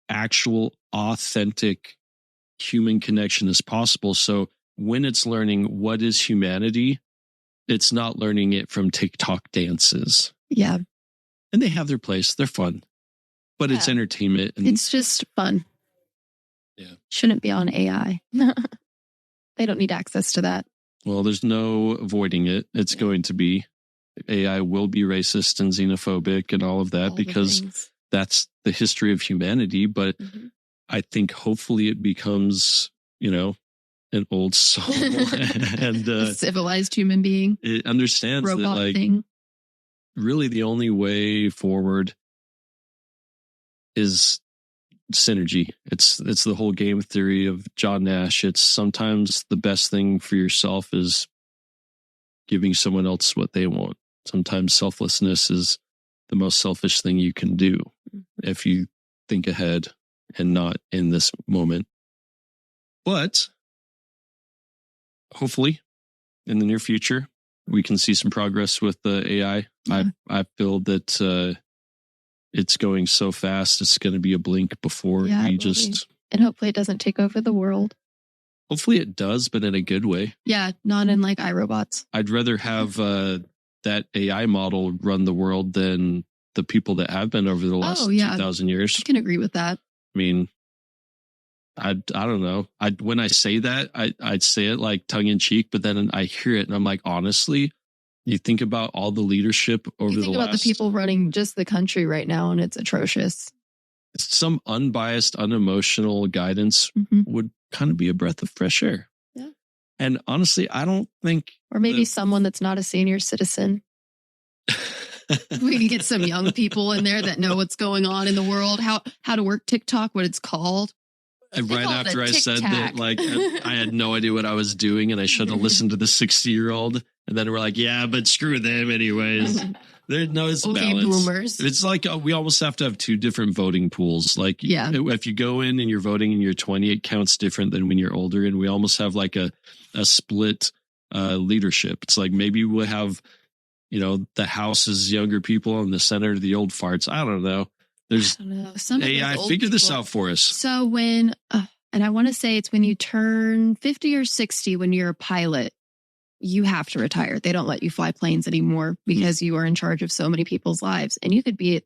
actual, authentic human connection as possible. So when it's learning what is humanity, it's not learning it from TikTok dances. Yeah. And they have their place. They're fun, but it's entertainment. And it's just fun. Yeah. Shouldn't be on AI. They don't need access to that. Well, there's no avoiding it. It's going to be. AI will be racist and xenophobic and all of that because that's the history of humanity. But I think hopefully it becomes, an old soul and a civilized human being. It understands robot that, like, thing. Really the only way forward is synergy. It's the whole game theory of John Nash. It's sometimes the best thing for yourself is giving someone else what they want. Sometimes selflessness is the most selfish thing you can do if you think ahead and not in this moment. But hopefully in the near future, we can see some progress with the AI. Yeah. I feel that it's going so fast. It's going to be a blink before we just... And hopefully it doesn't take over the world. Hopefully it does, but in a good way. Yeah, not in like iRobots. I'd rather have that AI model run the world than the people that have been over the last 2,000 years. I can agree with that. I mean, I don't know. When I say that, I'd say it like tongue in cheek, but then I hear it and I'm like, honestly, you think about all the leadership over the last... You think about the people running just the country right now, and it's atrocious. Some unbiased, unemotional guidance would kind of be a breath of fresh air. Yeah. And honestly, I don't think... Or maybe someone that's not a senior citizen. We can get some young people in there that know what's going on in the world, how to work TikTok, what it's called. And right after I said that, like, I had no idea what I was doing and I should have listened to the 60-year-old. And then we're like, yeah, but screw them anyways. It's balance. Boomers. It's like we almost have to have two different voting pools. Like, if you go in and you're voting and you're 20, it counts different than when you're older. And we almost have like a split leadership. It's like maybe we'll have, the House is younger people and the Senate the old farts. I don't know. There's AI figure this out for us. So when And I want to say it's when you turn 50 or 60, when you're a pilot, you have to retire. They don't let you fly planes anymore because you are in charge of so many people's lives. And you could be at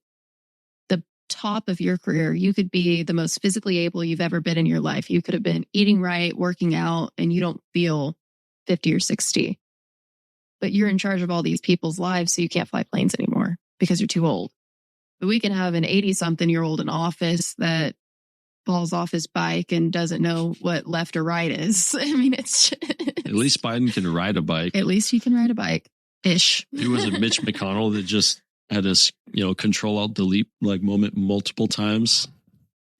the top of your career. You could be the most physically able you've ever been in your life. You could have been eating right, working out, and you don't feel 50 or 60. But you're in charge of all these people's lives, so you can't fly planes anymore because you're too old. But we can have an 80-something-year-old in office that falls off his bike and doesn't know what left or right is. I mean, it's At least Biden can ride a bike. At least he can ride a bike-ish. It was a Mitch McConnell that just had us, Control-Alt-Delete like moment multiple times.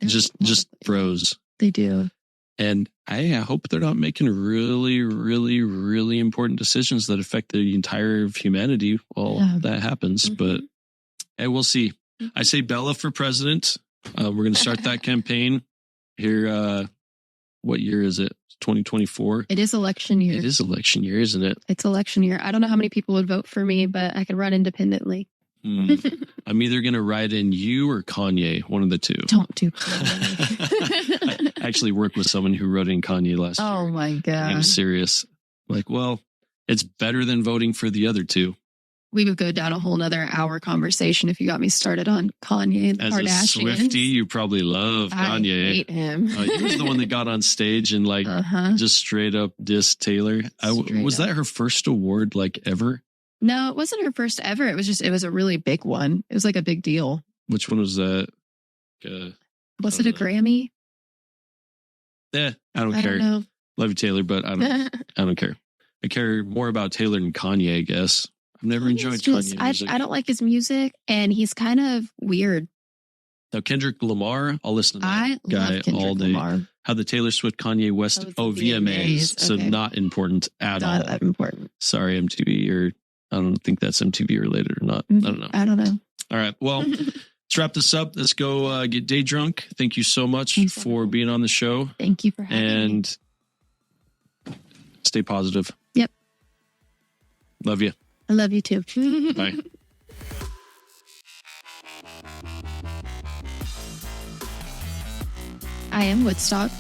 Just froze. They do. And I hope they're not making really, really, really important decisions that affect the entire of humanity while that happens. Mm-hmm. But hey, we'll see. Mm-hmm. I say Bella for president. We're going to start that campaign here. What year is it? 2024. It is election year. It is election year, isn't it? It's election year. I don't know how many people would vote for me, but I could run independently. I'm either going to write in you or Kanye, one of the two. Don't do Kanye. I actually worked with someone who wrote in Kanye last year. Oh my God. I'm serious. Like, well, it's better than voting for the other two. We would go down a whole nother hour conversation if you got me started on Kanye and As Kardashians. a Swifty, you probably love Kanye. I hate him. He was the one that got on stage and just straight up dissed Taylor. Was that her first award ever? No, it wasn't her first ever. It was a really big one. It was like a big deal. Which one was that? Was it a Grammy? I don't care. Don't know. Love you, Taylor, but I don't care. I care more about Taylor than Kanye, I guess. I've never enjoyed Kanye music. I don't like his music, and he's kind of weird. Now, Kendrick Lamar, I'll listen to that guy all day. Lamar. How the Taylor Swift, Kanye West, VMAs. So not important at all. Not that important. Sorry, MTV, or I don't think that's MTV related or not. I don't know. All right. Well, let's wrap this up. Let's go get day drunk. Thank you so much for being on the show. Thank you for having me. And stay positive. Yep. Love you. I love you too. Bye. I am Woodstock.